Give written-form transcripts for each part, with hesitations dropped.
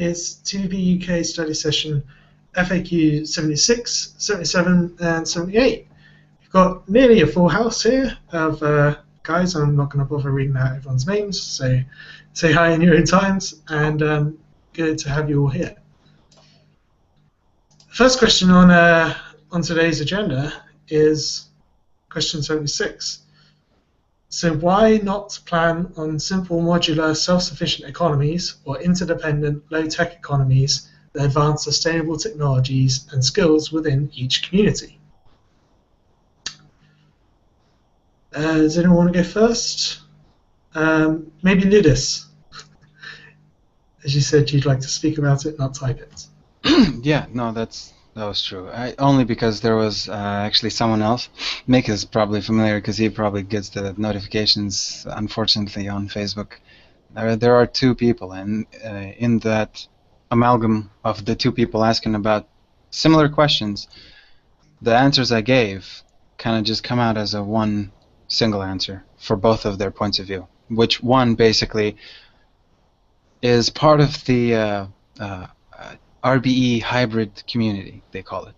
It's TVP UK Study Session FAQ 76, 77 and 78. We've got nearly a full house here of guys. I'm not going to bother reading out everyone's names, so say hi in your own times, and good to have you all here. The first question on today's agenda is question 76. So why not plan on simple, modular, self-sufficient economies or interdependent, low-tech economies that advance sustainable technologies and skills within each community? Does anyone want to go first? Maybe Ludus. As you said, you'd like to speak about it, not type it. Yeah, no, that was true. Only because there was actually someone else. Mick is probably familiar because he probably gets the notifications, unfortunately, on Facebook. There are two people, and in that amalgam of the two people asking about similar questions, the answers I gave kind of just come out as a one single answer for both of their points of view, which one basically is part of the RBE hybrid community, they call it.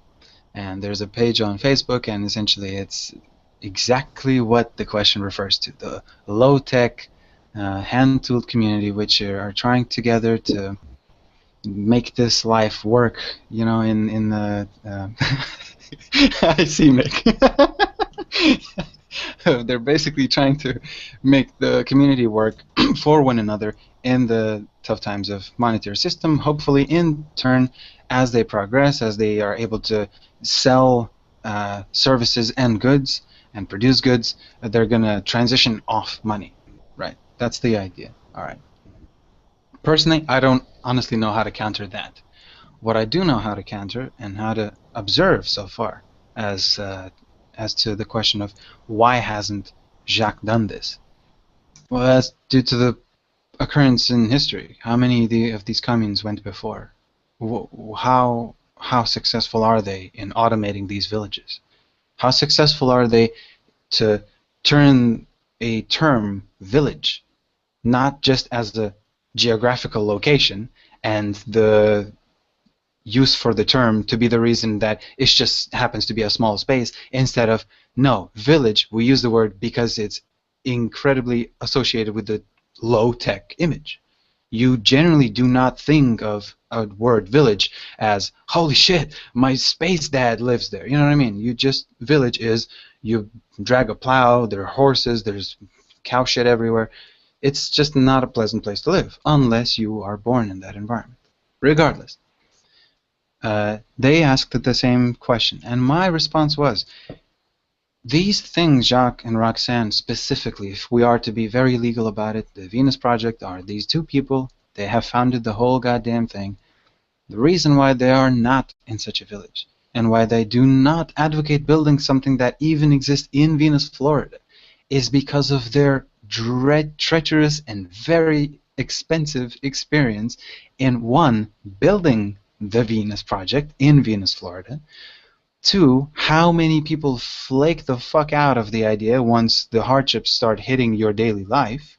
And there's a page on Facebook, and essentially it's exactly what the question refers to, the low-tech, hand-tooled community which are trying together to make this life work, you know, in the... I see Mick. They're basically trying to make the community work for one another in the tough times of monetary system. Hopefully, in turn, as they progress, as they are able to sell services and goods and produce goods, they're going to transition off money. Right? That's the idea. All right. Personally, I don't honestly know how to counter that. What I do know how to counter and how to observe so far as to the question of why hasn't Jacques done this? Well, that's due to the occurrence in history. How many of these communes went before? How successful are they in automating these villages? How successful are they to turn a term village not just as a geographical location and the use for the term to be the reason that it just happens to be a small space, instead of, no, village, we use the word because it's incredibly associated with the low-tech image. You generally do not think of a word village as, holy shit, my space dad lives there. You know what I mean? You just, village is, you drag a plow, there are horses, there's cow shit everywhere. It's just not a pleasant place to live, unless you are born in that environment. Regardless. They asked the same question, and my response was, these things, Jacques and Roxanne specifically, if we are to be very legal about it, the Venus Project are these two people, they have founded the whole goddamn thing. The reason why they are not in such a village, and why they do not advocate building something that even exists in Venus, Florida, is because of their treacherous and very expensive experience in, one, building the Venus Project in Venus, Florida. Two, how many people flake the fuck out of the idea once the hardships start hitting your daily life.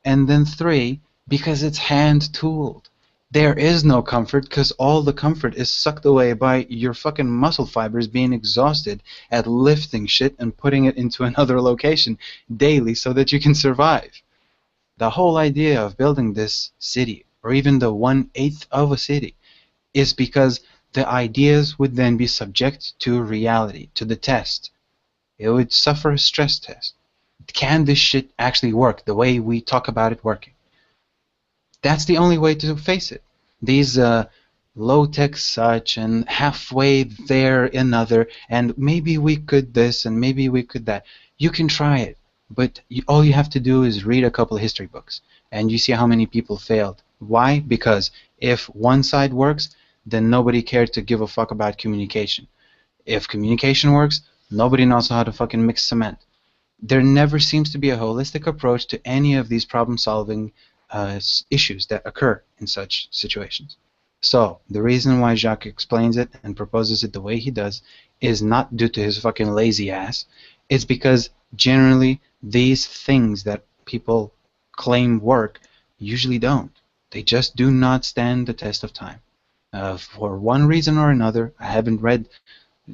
And then three, because it's hand-tooled. There is no comfort because all the comfort is sucked away by your fucking muscle fibers being exhausted at lifting shit and putting it into another location daily so that you can survive. The whole idea of building this city, or even the 1/8 of a city, is because the ideas would then be subject to reality, to the test. It would suffer a stress test. Can this shit actually work the way we talk about it working? That's the only way to face it. These low-tech such and halfway there another, and maybe we could this and maybe we could that. You can try it, but all you have to do is read a couple of history books, and you see how many people failed. Why? Because if one side works, then nobody cared to give a fuck about communication. If communication works, nobody knows how to fucking mix cement. There never seems to be a holistic approach to any of these problem-solving issues that occur in such situations. So, the reason why Jacques explains it and proposes it the way he does is not due to his fucking lazy ass. It's because generally these things that people claim work usually don't. They just do not stand the test of time. For one reason or another, I haven't read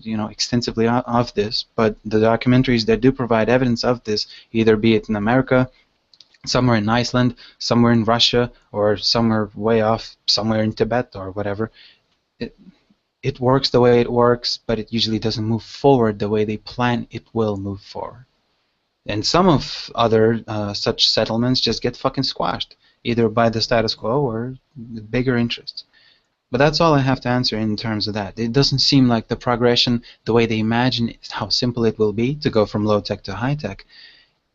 extensively of this, but the documentaries that do provide evidence of this, either be it in America, somewhere in Iceland, somewhere in Russia, or somewhere way off, somewhere in Tibet or whatever, it works the way it works, but it usually doesn't move forward the way they plan it will move forward. And some of other such settlements just get fucking squashed, either by the status quo or bigger interests. But that's all I have to answer in terms of that. It doesn't seem like the progression, the way they imagine how simple it will be to go from low-tech to high-tech,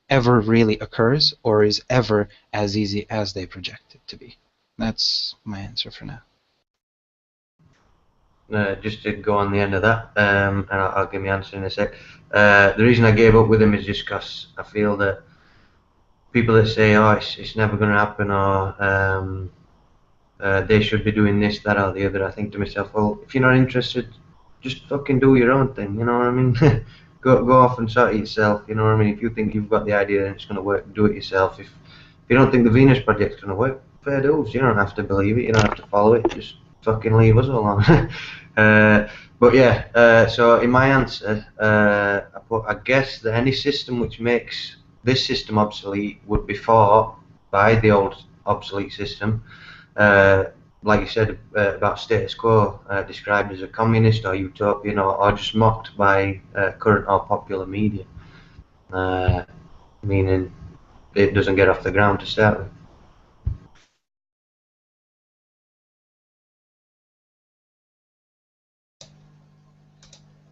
ever really occurs or is ever as easy as they project it to be. That's my answer for now. Just to go on the end of that, and I'll give my answer in a sec. The reason I gave up with him is just because I feel that people that say, oh, it's never going to happen, or they should be doing this, that, or the other, I think to myself, well, if you're not interested, just fucking do your own thing, you know what I mean? go off and sort it yourself, you know what I mean? If you think you've got the idea and it's going to work, do it yourself. If you don't think the Venus Project's going to work, fair dues. You don't have to believe it, you don't have to follow it, just fucking leave us alone. But yeah, so in my answer, I guess that any system which makes this system obsolete would be fought by the old obsolete system. Like you said about status quo, described as a communist or utopian, or just mocked by current or popular media, meaning it doesn't get off the ground to start with.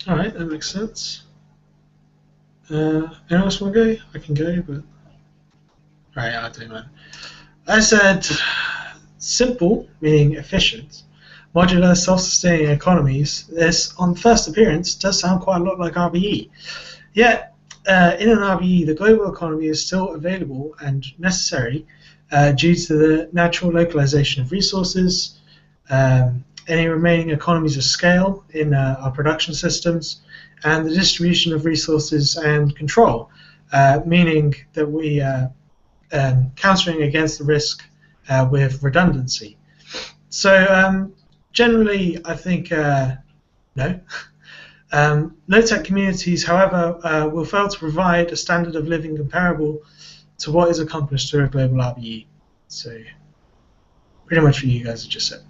All right, that makes sense. Anyone else want to go? I can go, but all right, I'll do mine. I said simple, meaning efficient, modular, self-sustaining economies. This, on first appearance, does sound quite a lot like RBE. Yet, in an RBE, the global economy is still available and necessary due to the natural localization of resources, any remaining economies of scale in our production systems, and the distribution of resources and control, meaning that we countering against the risk with redundancy. So generally, I think no. Low-tech communities, however, will fail to provide a standard of living comparable to what is accomplished through a global RBE. So pretty much what you guys have just said.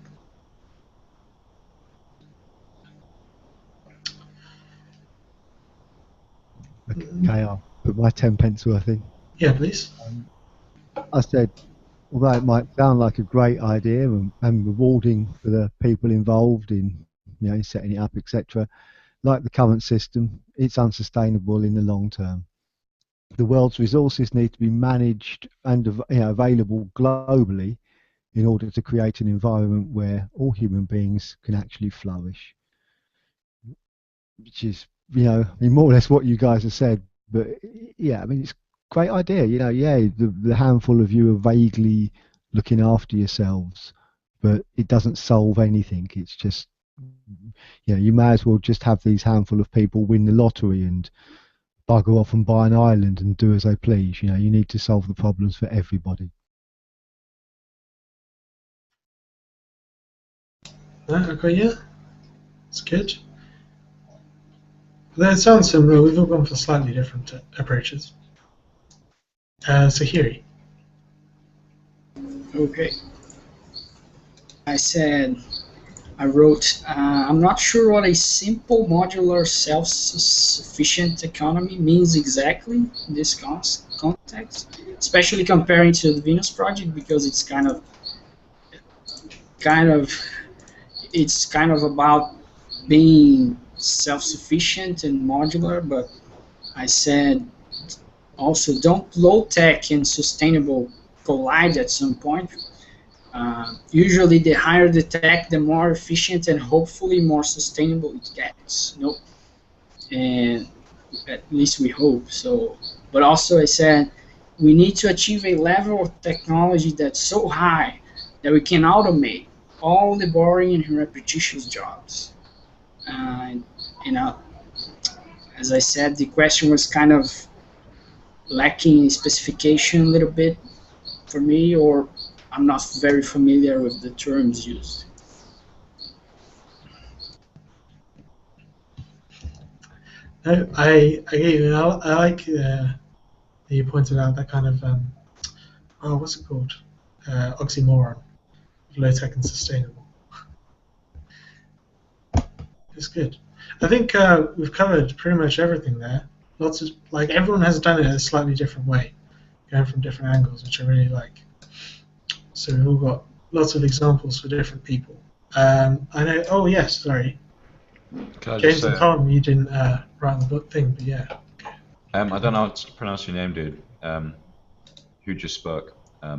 Okay, I'll put my 10 pence worth in. Yeah, please. I said, although it might sound like a great idea and rewarding for the people involved in, setting it up, etc., like the current system, it's unsustainable in the long term. The world's resources need to be managed and available globally in order to create an environment where all human beings can actually flourish. Which is, more or less what you guys have said. But yeah, I mean, it's a great idea. The handful of you are vaguely looking after yourselves, but it doesn't solve anything. It's just, you may as well just have these handful of people win the lottery and bugger off and buy an island and do as they please. You need to solve the problems for everybody. Okay, yeah, it's good. That sounds similar. We've all gone for slightly different approaches. Sahiri. Okay. I wrote, I'm not sure what a simple, modular, self-sufficient economy means exactly in this context, especially comparing to the Venus Project, because it's kind of about being self-sufficient and modular. But I said also, don't low-tech and sustainable collide at some point. Usually the higher the tech, the more efficient and hopefully more sustainable it gets. And at least we hope so. But also I said we need to achieve a level of technology that's so high that we can automate all the boring and repetitious jobs. As I said, the question was kind of lacking specification a little bit for me, or I'm not very familiar with the terms used. No, I get you. I like that you pointed out that kind of what's it called? Oxymoron, low tech and sustainable. It's good. I think we've covered pretty much everything there. Lots of everyone has done it in a slightly different way, going from different angles, which I really like. So we've all got lots of examples for different people. I know. Oh yes, sorry. James and Colin, you didn't write the book thing, but yeah. I don't know how to pronounce your name, dude. Who just spoke? How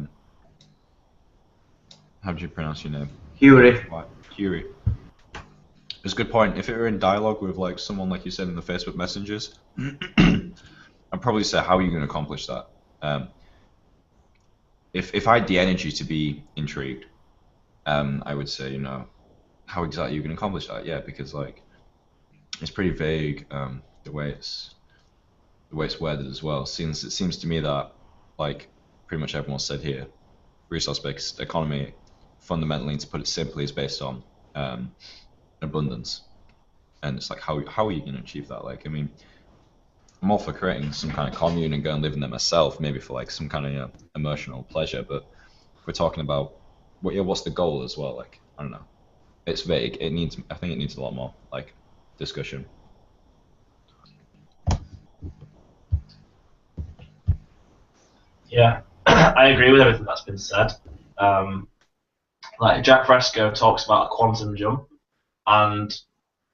do you pronounce your name? Huey. Huey. It's a good point. If it were in dialogue with someone like you said in the Facebook messengers, I'd probably say, how are you going to accomplish that? If I had the energy to be intrigued, I would say, how exactly are you going to accomplish that? Yeah, because it's pretty vague the way it's worded as well. Since it seems to me that pretty much everyone said here, resource-based economy, fundamentally, to put it simply, is based on abundance, and it's how are you going to achieve that? I mean, I'm all for creating some kind of commune and go and live in there myself, maybe for some kind of emotional pleasure. But if we're talking about what's the goal as well? I don't know. It's vague. I think it needs a lot more discussion. Yeah, I agree with everything that's been said. Jack Fresco talks about a quantum jump, and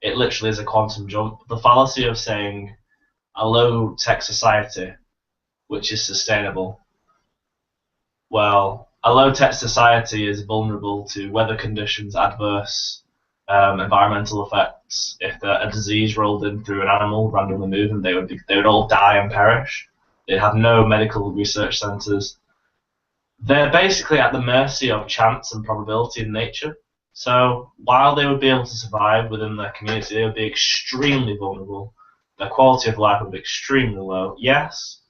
it literally is a quantum jump. The fallacy of saying a low-tech society, which is sustainable. Well, a low-tech society is vulnerable to weather conditions, adverse environmental effects. If a disease rolled in through an animal randomly moving, they would all die and perish. They'd have no medical research centres. They're basically at the mercy of chance and probability in nature. So while they would be able to survive within their community, they would be extremely vulnerable. Their quality of life would be extremely low. Yes,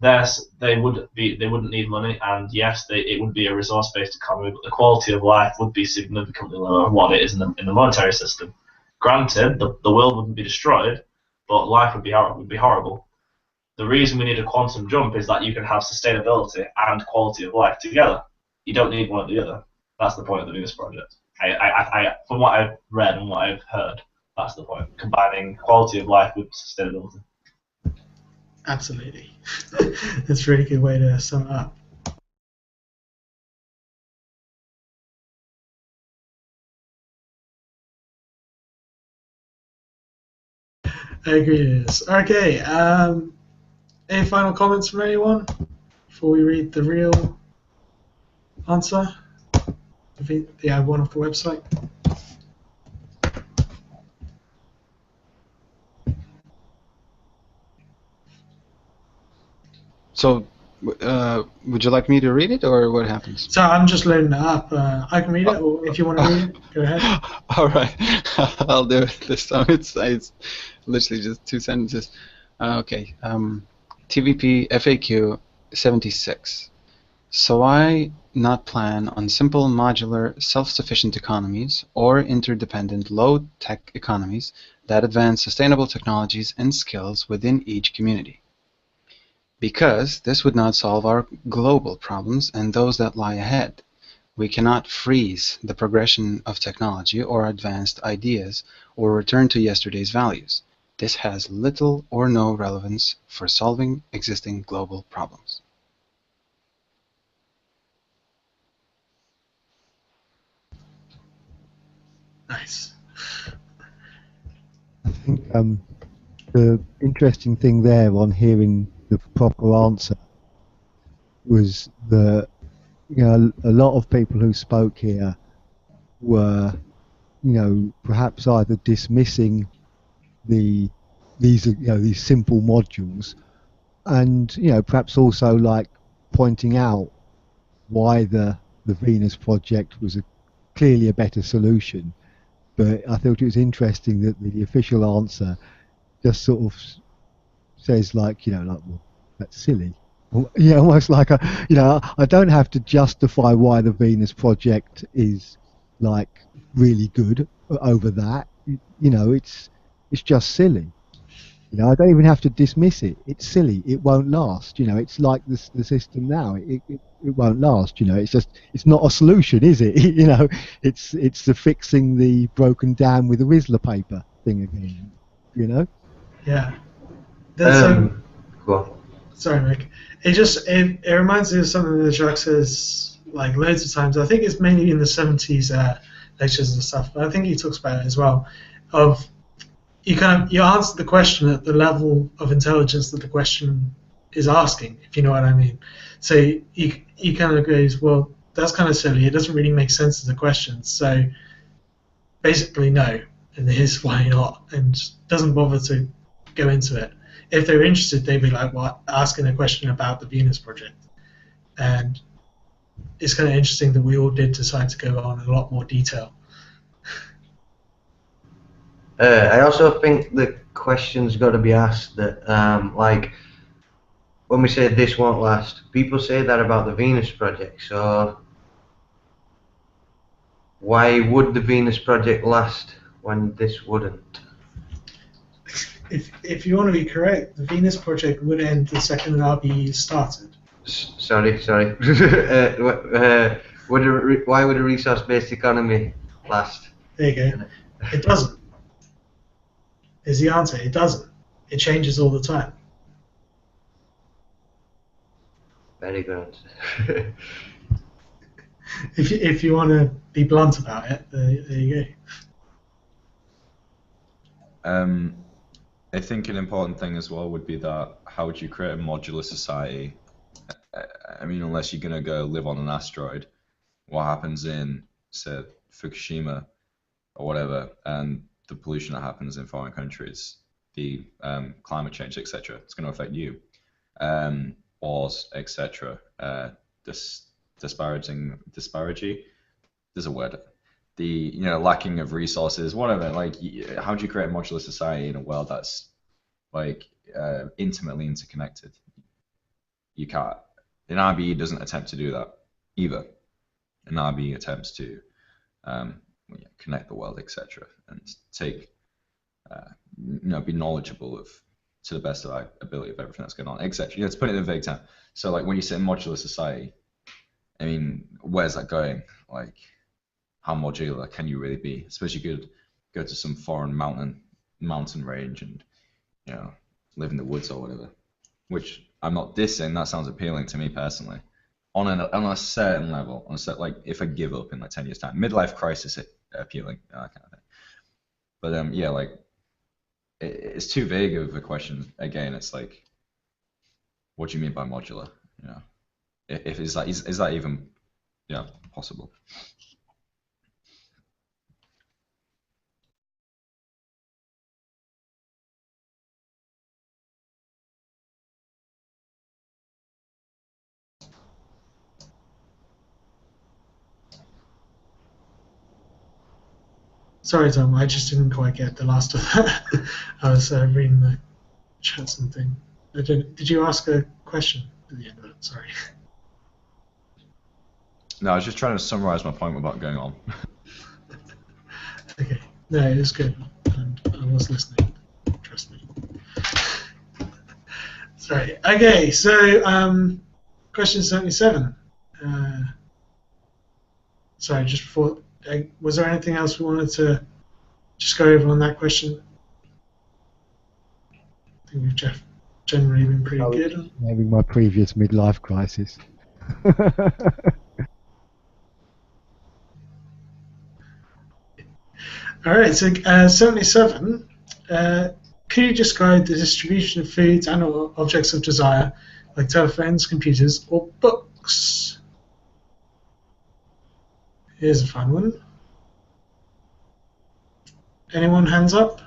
they wouldn't need money, and yes, it would be a resource-based economy, but the quality of life would be significantly lower than what it is in the monetary system. Granted, the world wouldn't be destroyed, but life would be horrible. The reason we need a quantum jump is that you can have sustainability and quality of life together. You don't need one or the other. That's the point of the Venus Project. From what I've read and what I've heard, that's the point. Combining quality of life with sustainability. Absolutely. That's a really good way to sum it up. I agree with this. Okay. Any final comments from anyone before we read the real answer? The one off the website. So, would you like me to read it, or what happens? So I'm just loading it up. I can read it, or if you want to read it, go ahead. All right, I'll do it this time. It's literally just 2 sentences. Okay. TVP FAQ 76. So why not plan on simple, modular, self-sufficient economies or interdependent low-tech economies that advance sustainable technologies and skills within each community? Because this would not solve our global problems and those that lie ahead. We cannot freeze the progression of technology or advanced ideas or return to yesterday's values. This has little or no relevance for solving existing global problems. Nice. I think the interesting thing there on hearing the proper answer was that a lot of people who spoke here were perhaps either dismissing these simple modules, and perhaps also pointing out why the Venus project was clearly a better solution. But I thought it was interesting that the official answer just sort of says well, that's silly. Yeah, almost like I don't have to justify why the Venus Project is like really good over that. It's just silly. I don't even have to dismiss it. It's silly. It won't last. It's like the system now. It won't last. It's not a solution, is it? It's the fixing the broken dam with the Rizzler paper thing again. Yeah. That's Go on. sorry, Mick. It reminds me of something that Jacques says like loads of times. I think it's mainly in the 70s lectures and stuff, but I think he talks about it as well. Of you answer the question at the level of intelligence that the question is asking, if you know what I mean. So he kind of goes, well, that's kind of silly. It doesn't really make sense as a question. So basically, no, and here's why not, and doesn't bother to go into it. If they were interested, they'd be like, well, asking a question about the Venus Project. And it's kind of interesting that we all did decide to go on in a lot more detail. I also think the question's got to be asked that, like, when we say this won't last, people say that about the Venus Project, so why would the Venus Project last when this wouldn't? If you want to be correct, the Venus Project would end the second RBE started. Sorry. Why would a resource-based economy last? There you go. It doesn't. Is the answer. It doesn't. It changes all the time. Very good answer. If you want to be blunt about it, there you go. I think an important thing as well would be that how would you create a modular society? I mean, unless you're going to go live on an asteroid, what happens in, say, Fukushima or whatever, and the pollution that happens in foreign countries, the climate change, etc., it's going to affect you. Wars, etc. Disparity. There's a word. The lacking of resources, whatever. Like, how do you create a modular society in a world that's like intimately interconnected? You can't. An RBE doesn't attempt to do that either. An RBE attempts to connect the world, etc., and take be knowledgeable of, to the best of our ability, of everything that's going on, etc. To put it in a vague term. So, like, when you say modular society, I mean, where's that going? Like, how modular can you really be? I suppose you could go to some foreign mountain range and live in the woods or whatever. Which I'm not dissing. That sounds appealing to me personally. On a certain level, like if I give up in like 10 years time, midlife crisis appealing, that kind of thing. But yeah, like it's too vague of a question. Again, it's like, what do you mean by modular? If is that even possible? Sorry, Tom, I just didn't quite get the last of that. I was reading the chats and thing. Did you ask a question at the end of it? Sorry. No, I was just trying to summarize my point about going on. Okay. No, it was good. And I was listening. Trust me. Sorry. Okay, so question 77. Sorry, just before... was there anything else we wanted to just go over on that question? I think we've generally been pretty good. Having my previous midlife crisis. All right, so 77. Could you describe the distribution of foods and or objects of desire, like telephones, computers, or books? Here's a fun one. Anyone hands up?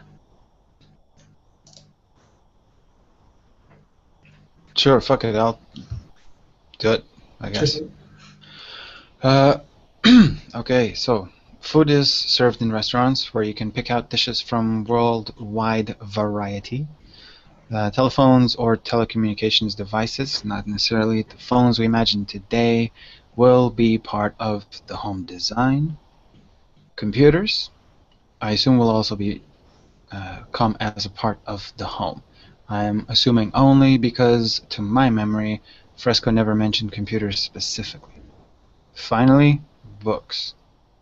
Sure, fuck it, I'll do it, I guess. Okay, so food is served in restaurants where you can pick out dishes from worldwide variety. Telephones or telecommunications devices, not necessarily the phones we imagine today, will be part of the home design. Computers, I assume, will also be come as a part of the home. I'm assuming only because, to my memory, Fresco never mentioned computers specifically. Finally, books.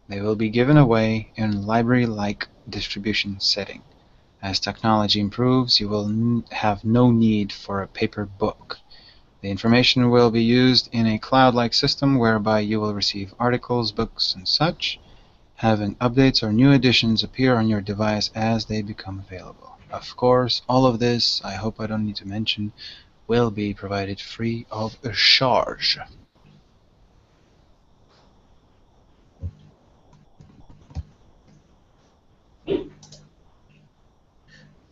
They will be given away in library-like distribution setting. As technology improves, you will have no need for a paper book. The information will be used in a cloud-like system whereby you will receive articles, books, and such, having updates or new editions appear on your device as they become available. Of course, all of this, I hope I don't need to mention, will be provided free of charge.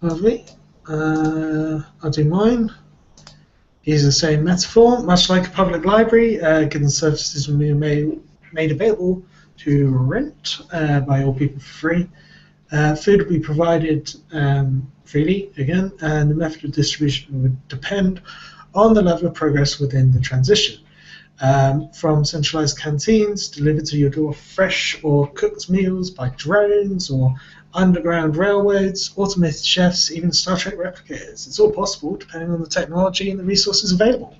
Lovely. I'll do mine. Use the same metaphor. Much like a public library, given services will be made available to rent by all people for free. Food will be provided freely, again, and the method of distribution would depend on the level of progress within the transition. From centralized canteens delivered to your door fresh or cooked meals by drones or underground railroads, automated chefs, even Star Trek replicators. It's all possible depending on the technology and the resources available.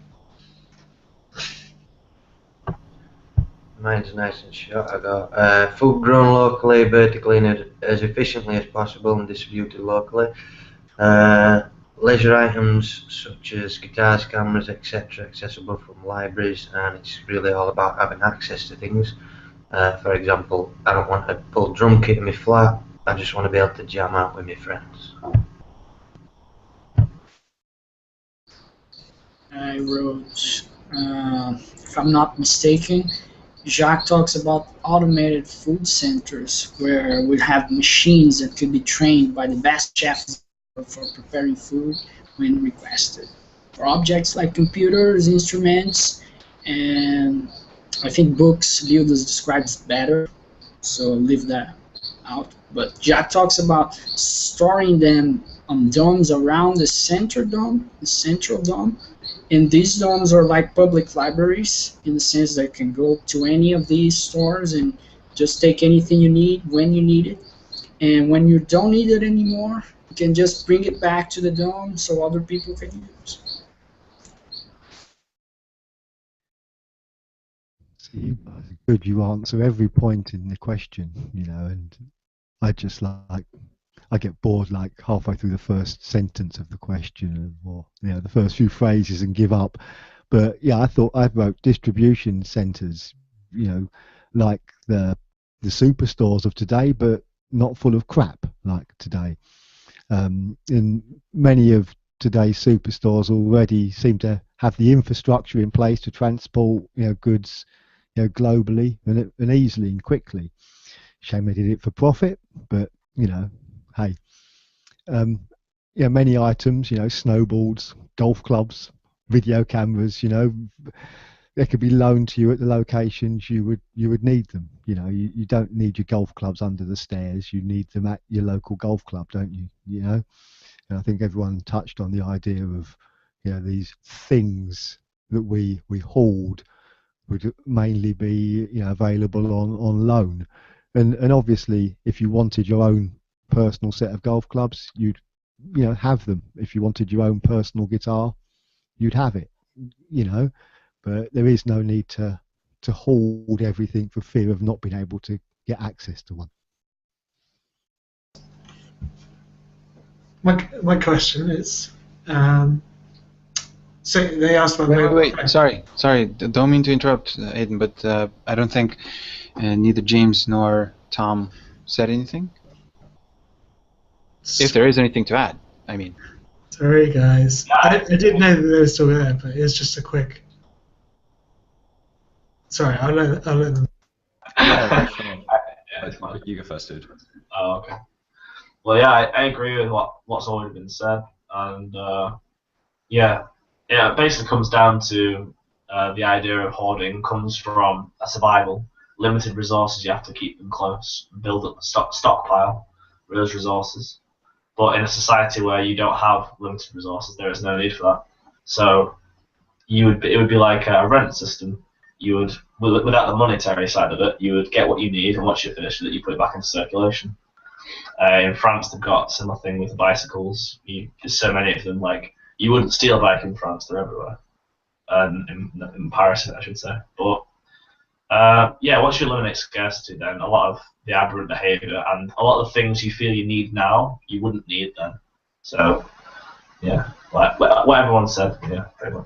Mine's nice and short. I got food grown locally, vertically, and as efficiently as possible and distributed locally. Leisure items such as guitars, cameras, etc., accessible from libraries, and it's really all about having access to things. For example, I don't want a full drum kit in my flat, I just want to be able to jam out with my friends. I wrote, if I'm not mistaken, Jacques talks about automated food centers where we have machines that could be trained by the best chefs for preparing food when requested. For objects like computers, instruments, and I think books, Lildas describes better, so leave that out. But Jack talks about storing them on domes around the central dome, and these domes are like public libraries in the sense that you can go to any of these stores and just take anything you need when you need it. And when you don't need it anymore, you can just bring it back to the dome so other people can use. See, good, you answer every point in the question, and I just I get bored like halfway through the first sentence of the question, or the first few phrases, and give up. But yeah, I wrote distribution centres, like the superstores of today, but not full of crap like today. And many of today's superstores already seem to have the infrastructure in place to transport goods globally and easily and quickly. Shame they did it for profit, but hey, many items, snowboards, golf clubs, video cameras, they could be loaned to you at the locations you would need them. You don't need your golf clubs under the stairs. You need them at your local golf club, don't you? And I think everyone touched on the idea of these things that we hoard would mainly be available on loan, and obviously if you wanted your own personal set of golf clubs, you'd have them. If you wanted your own personal guitar, you'd have it. But there is no need to hoard everything for fear of not being able to get access to one. My question is, so they asked about... Wait, sorry, don't mean to interrupt, Aidan, but I don't think neither James nor Tom said anything. If there is anything to add, I mean. Sorry, guys. I didn't know that they were still there, but it was just a quick... Sorry, I'll let them... Yeah, sure. You go first, dude. Oh, okay. Well, yeah, I agree with what's already been said, and yeah, it basically comes down to the idea of hoarding comes from a survival, limited resources. You have to keep them close, build up a stockpile for those resources. But in a society where you don't have limited resources, there is no need for that. So it would be like a rent system. You would, without the monetary side of it, you would get what you need, and once you finish it, you put it back into circulation. In France, they've got a similar thing with bicycles. There's so many of them. Like, you wouldn't steal a bike in France; they're everywhere. In Paris, I should say. But yeah, once you eliminate scarcity, then a lot of the aberrant behaviour and a lot of the things you feel you need now, you wouldn't need then. So yeah, like what everyone said. Yeah, pretty much.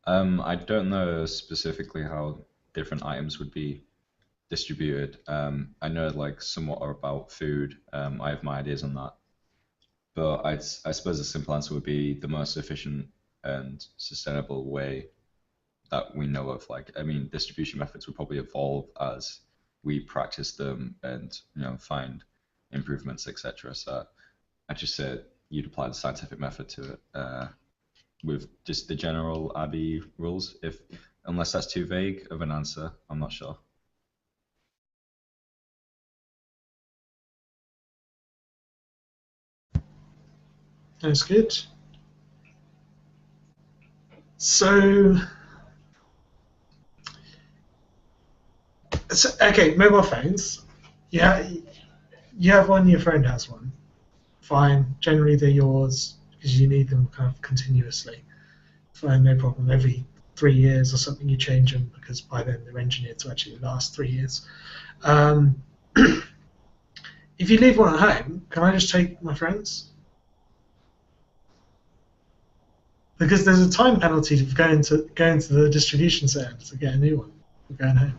I don't know specifically how different items would be distributed. I know like somewhat about food. I have my ideas on that, but I suppose the simple answer would be the most efficient and sustainable way that we know of. Like, I mean, distribution methods would probably evolve as we practice them and find improvements, etc. So I just said you'd apply the scientific method to it. With just the general Abbey rules, unless that's too vague of an answer, I'm not sure. That's good. So okay, mobile phones. Yeah, you have one, your friend has one. Fine. Generally, they're yours because you need them kind of continuously. Fine, no problem. Every 3 years or something, you change them because by then they're engineered to actually last 3 years. If you leave one at home, can I just take my friend's? Because there's a time penalty of going to the distribution centre to get a new one. We're going home.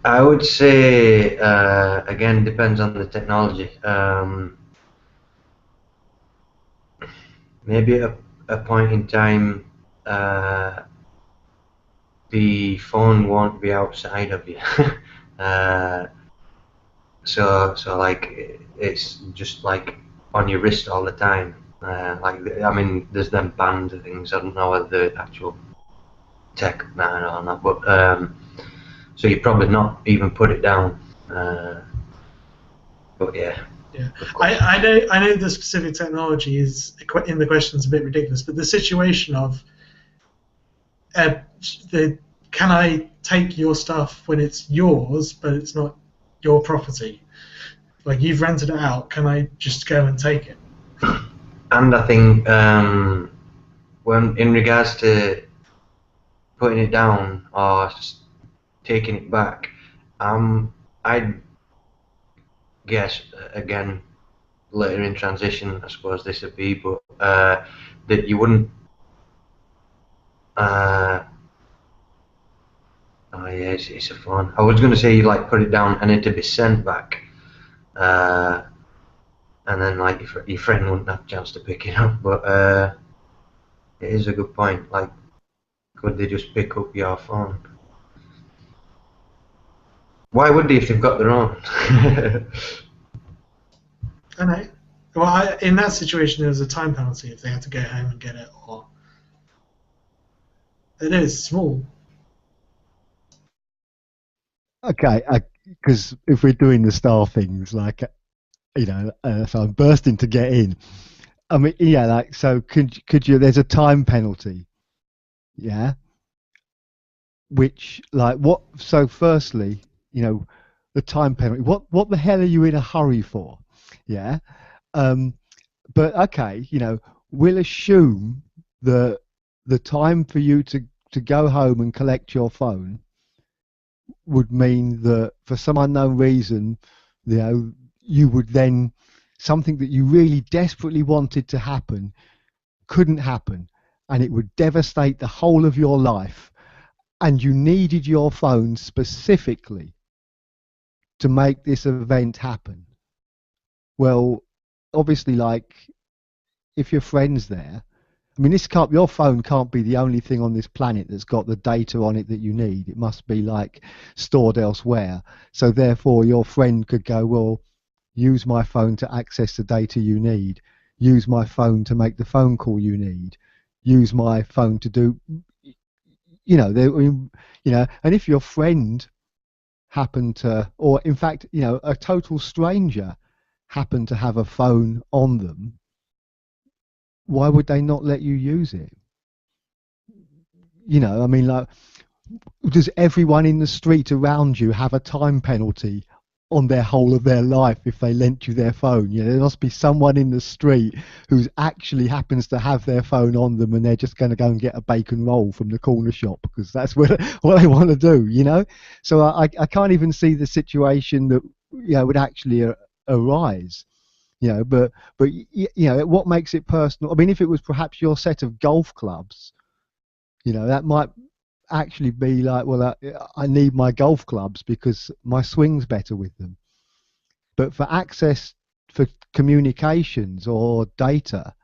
I would say, again, depends on the technology. Maybe at a point in time, the phone won't be outside of you. So like it's just like on your wrist all the time. Like, I mean, there's them band things. I don't know whether the actual tech now or not, but so you probably not even put it down. But yeah. Yeah, I know the specific technology is in the question is a bit ridiculous, but the situation of can I take your stuff when it's yours, but it's not your property? Like, you've rented it out, can I just go and take it? And I think when in regards to putting it down or just taking it back, I'd guess again later in transition, I suppose this would be, but that you wouldn't. Oh yeah, it's a phone. I was going to say you like put it down and it'd be sent back, and then like your friend wouldn't have a chance to pick it up. But it is a good point. Like, could they just pick up your phone? Why would they if they've got their own? I know. Well, in that situation, there's a time penalty if they had to go home and get it, or it is small. Okay, because if we're doing the star things, like, so I'm bursting to get in. I mean, yeah, like, so could you? There's a time penalty, yeah. Which, like, what? So, firstly, the time penalty. What the hell are you in a hurry for? Yeah. But okay, we'll assume that the time for you to go home and collect your phone would mean that for some unknown reason, you would then, something that you really desperately wanted to happen couldn't happen, and it would devastate the whole of your life, and you needed your phone specifically to make this event happen. Well, obviously, like, if your friend's there, I mean, your phone can't be the only thing on this planet that's got the data on it that you need. It must be like stored elsewhere. So therefore, your friend could go, well, use my phone to access the data you need. Use my phone to make the phone call you need. Use my phone to do, and if your friend happened to, or in fact, you know, a total stranger happened to have a phone on them, why would they not let you use it? You know, I mean, like, does everyone in the street around you have a time penalty on their whole of their life if they lent you their phone? You know, there must be someone in the street who actually happens to have their phone on them, and they're just going to go and get a bacon roll from the corner shop because that's what they want to do. You know, so I can't even see the situation that, you know, would actually arise. You know, but you know, what makes it personal? I mean, if it was perhaps your set of golf clubs, you know, that might actually be like, well, I need my golf clubs because my swing's better with them. But for access, for communications or data,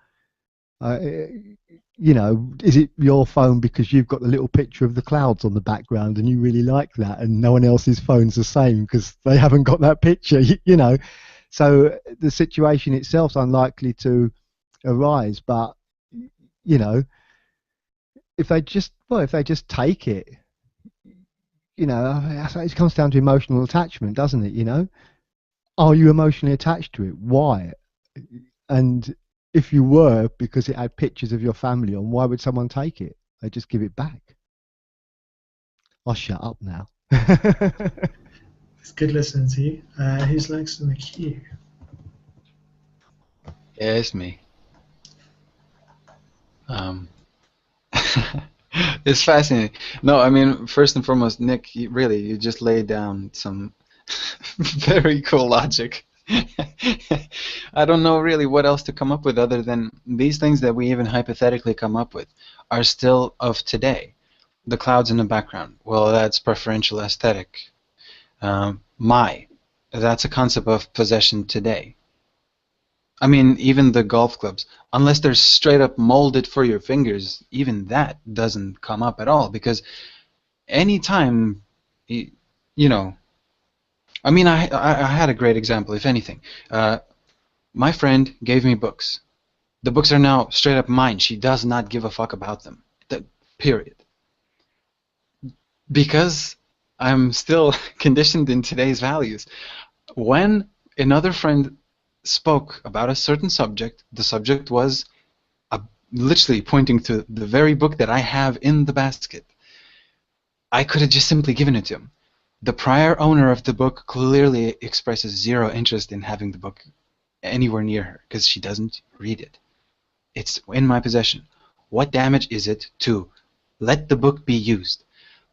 you know, is it your phone because you've got the little picture of the clouds on the background and you really like that, and no one else's phone's the same because they haven't got that picture? You know, so the situation itself's unlikely to arise. But, you know, if they just take it, you know, it comes down to emotional attachment, doesn't it? You know, are you emotionally attached to it? Why? And if you were, because it had pictures of your family on, why would someone take it? They just give it back. I'll shut up now. It's good listening to you. Who's next in the queue? Yeah, it's me. It's fascinating. No, I mean, first and foremost, Nick, you just laid down some very cool logic. I don't know really what else to come up with other than these things that we even hypothetically come up with are still of today. The clouds in the background, well, that's preferential aesthetic. That's a concept of possession today. I mean, even the golf clubs, unless they're straight up molded for your fingers, even that doesn't come up at all, because anytime, you know, I mean, I had a great example, if anything. My friend gave me books. The books are now straight up mine. She does not give a fuck about them. Period. Because I'm still conditioned in today's values. When another friend spoke about a certain subject, the subject was literally pointing to the very book that I have in the basket. I could have just simply given it to him. The prior owner of the book clearly expresses zero interest in having the book anywhere near her because she doesn't read it. It's in my possession. What damage is it to let the book be used?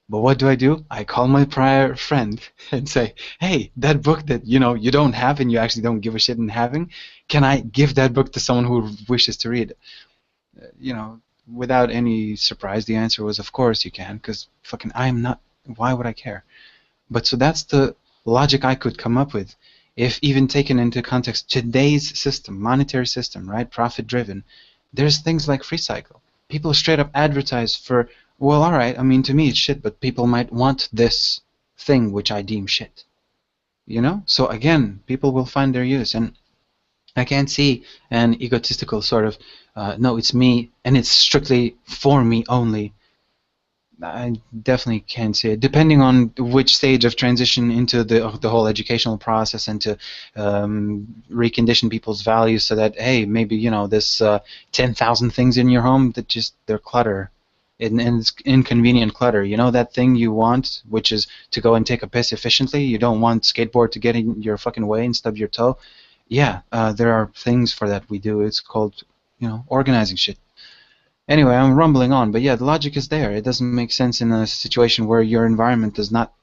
But what do? I call my prior friend and say, hey, that book that you don't have and you actually don't give a shit in having, can I give that book to someone who wishes to read it? Without any surprise, the answer was, of course you can, because fucking I'm not, why would I care? But so that's the logic I could come up with, if even taken into context today's system, monetary system, right, profit-driven. There's things like free cycle. People straight up advertise for, well, all right, I mean, to me it's shit, but people might want this thing which I deem shit. So again, people will find their use, and I can't see an egotistical sort of, no, it's me, and it's strictly for me only. I definitely can't see it. Depending on which stage of transition into the whole educational process and to recondition people's values so that, hey, maybe, this 10,000 things in your home that they're clutter. And it's inconvenient clutter. That thing you want, which is to go and take a piss efficiently. You don't want skateboard to get in your fucking way and stub your toe. Yeah, there are things for that we do. It's called, organizing shit. Anyway, I'm rumbling on, but yeah, the logic is there. It doesn't make sense in a situation where your environment does not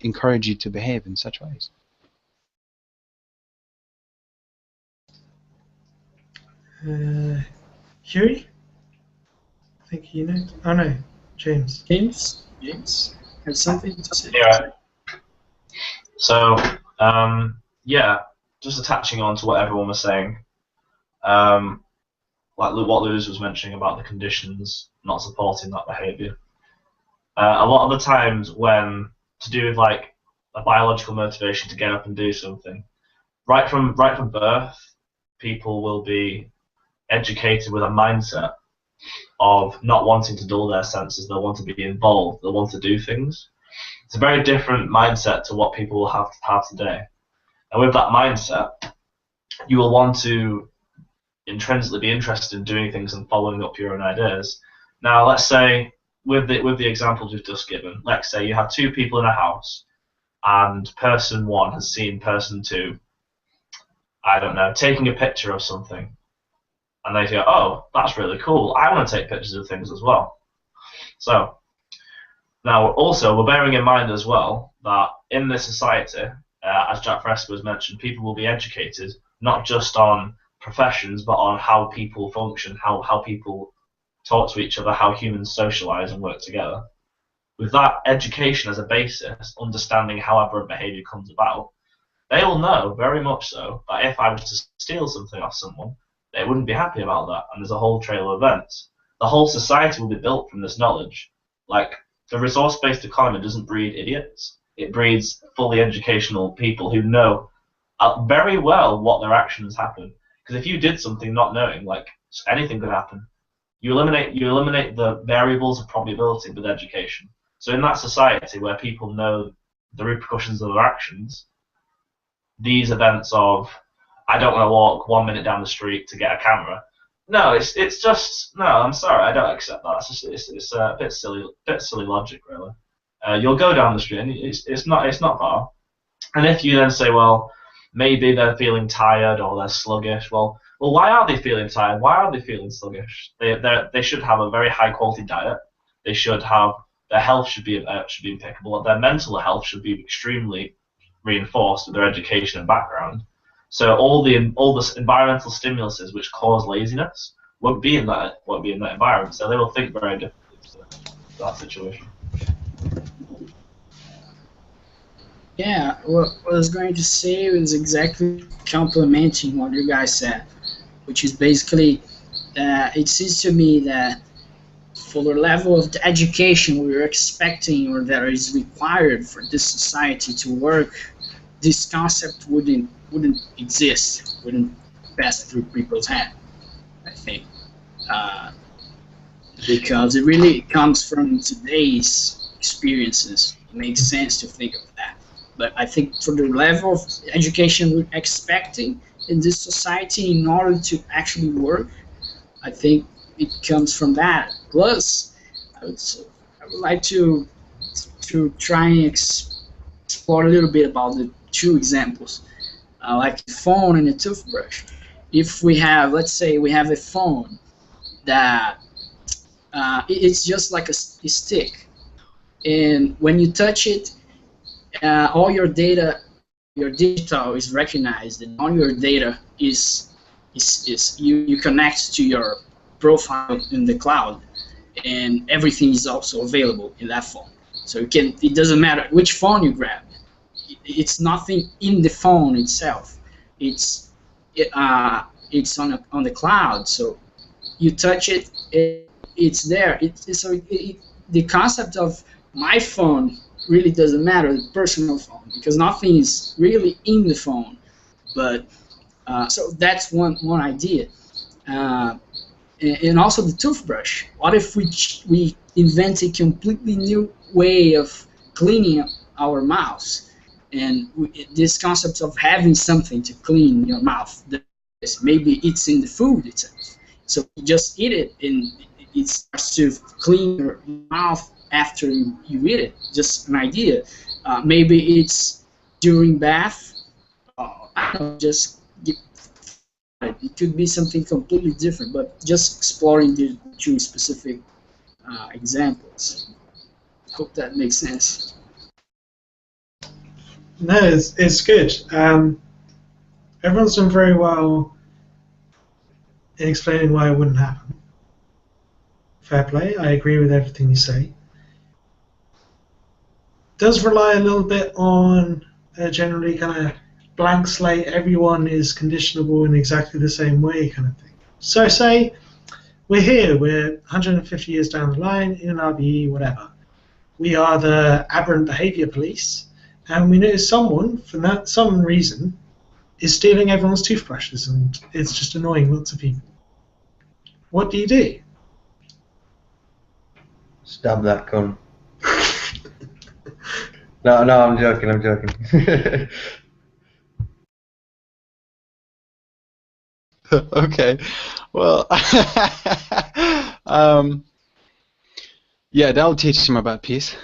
encourage you to behave in such ways. Huey? I think you know. Oh no, James. James has something to say. Yeah. So, just attaching on to what everyone was saying, like what Lewis was mentioning about the conditions not supporting that behaviour. A lot of the times when to do with like a biological motivation to get up and do something, right from birth, people will be educated with a mindset of not wanting to dull their senses. They'll want to be involved. They'll want to do things. It's a very different mindset to what people will have today. And with that mindset, you will want to intrinsically be interested in doing things and following up your own ideas. Now, let's say, with the examples we've just given, let's say you have two people in a house, and person one has seen person two, I don't know, taking a picture of something, and they go, oh, that's really cool, I want to take pictures of things as well. So, now also, we're bearing in mind as well that in this society, as Jack Fresco has mentioned, people will be educated not just on professions, but on how people function, how people talk to each other, how humans socialize and work together. With that education as a basis, understanding how aberrant behavior comes about, they will know very much so that if I was to steal something off someone, they wouldn't be happy about that, and there's a whole trail of events. The whole society will be built from this knowledge. Like, the resource-based economy doesn't breed idiots. It breeds fully educational people who know very well what their actions happen. Because if you did something not knowing, like, anything could happen. You eliminate the variables of probability with education. So in that society where people know the repercussions of their actions, these events of, I don't want to walk 1 minute down the street to get a camera. No, it's just, no, I'm sorry, I don't accept that. It's a bit silly logic, really. You'll go down the street and it's not far. And if you then say, well, maybe they're feeling tired or they're sluggish, well, why are they feeling tired? Why are they feeling sluggish? They should have a very high quality diet. They should have, their health should be impeccable. Their mental health should be extremely reinforced with their education and background. So all the environmental stimuluses which cause laziness won't be in that environment. So they will think very differently to that situation. Yeah, what I was going to say was exactly complementing what you guys said, which is basically it seems to me that for the level of the education we're expecting or that is required for this society to work, this concept wouldn't exist, wouldn't pass through people's head, I think, because it really comes from today's experiences. It makes sense to think of that. But I think for the level of education we're expecting in this society in order to actually work, I think it comes from that. Plus, I would like to try and explore a little bit about the two examples, like a phone and a toothbrush. If we have, let's say we have a phone that it's just like a stick, and when you touch it, all your data, your digital is recognized, and all your data is you connect to your profile in the cloud, and everything is also available in that phone. So it doesn't matter which phone you grab. It's nothing in the phone itself. It's on the cloud. So you touch it, it's there. The concept of my phone really doesn't matter, the personal phone, because nothing is really in the phone. But so that's one idea. And also the toothbrush. What if we invent a completely new way of cleaning our mouths? And this concept of having something to clean your mouth, maybe it's in the food itself. So you just eat it, and it starts to clean your mouth after you eat it. Just an idea. Maybe it's during bath. I don't know, it could be something completely different, but just exploring the two specific examples. Hope that makes sense. No, it's good. Everyone's done very well in explaining why it wouldn't happen. Fair play. I agree with everything you say. Does rely a little bit on generally kind of blank slate, everyone is conditionable in exactly the same way kind of thing. So say we're here, we're 150 years down the line in an RBE, whatever. We are the aberrant behavior police, and we know someone, for some reason, is stealing everyone's toothbrushes, and it's just annoying lots of people. What do you do? Stab that cunt. No, no, I'm joking. I'm joking. Okay. Well, yeah, that'll teach him about peace.